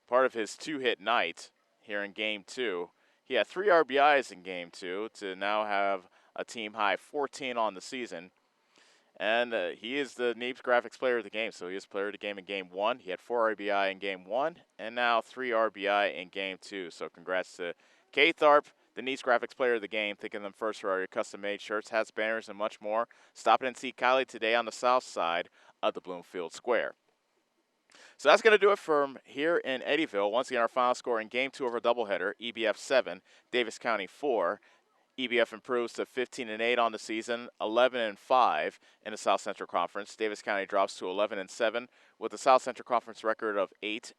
Speaker 2: part of his 2-hit night here in Game 2. He had 3 RBIs in Game 2 to now have a team-high 14 on the season. And he is the Neves Graphics Player of the Game, so he is Player of the Game in Game 1. He had 4 RBI in Game 1, and now 3 RBI in Game 2. So congrats to Kay Tharp, the Neves Graphics Player of the Game. Think of them first for all your custom-made shirts, hats, banners, and much more. Stop in and see Kylie today on the south side of the Bloomfield Square. So that's going to do it from here in Eddyville. Once again, our final score in Game 2 of our doubleheader, EBF 7, Davis County 4. EBF improves to 15-8 on the season, 11-5 in the South Central Conference. Davis County drops to 11-7 with a South Central Conference record of 8-4.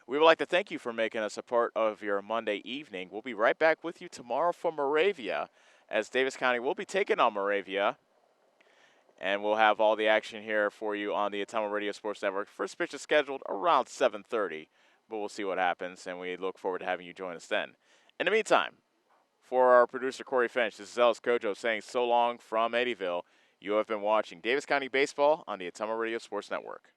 Speaker 2: We would like to thank you for making us a part of your Monday evening. We'll be right back with you tomorrow from Moravia, as Davis County will be taking on Moravia. And we'll have all the action here for you on the Ottumwa Radio Sports Network. First pitch is scheduled around 7:30, but we'll see what happens, and we look forward to having you join us then. In the meantime, for our producer Corey Finch, this is Ellis Kojo saying so long from Eddyville. You have been watching Davis County Baseball on the Ottumwa Radio Sports Network.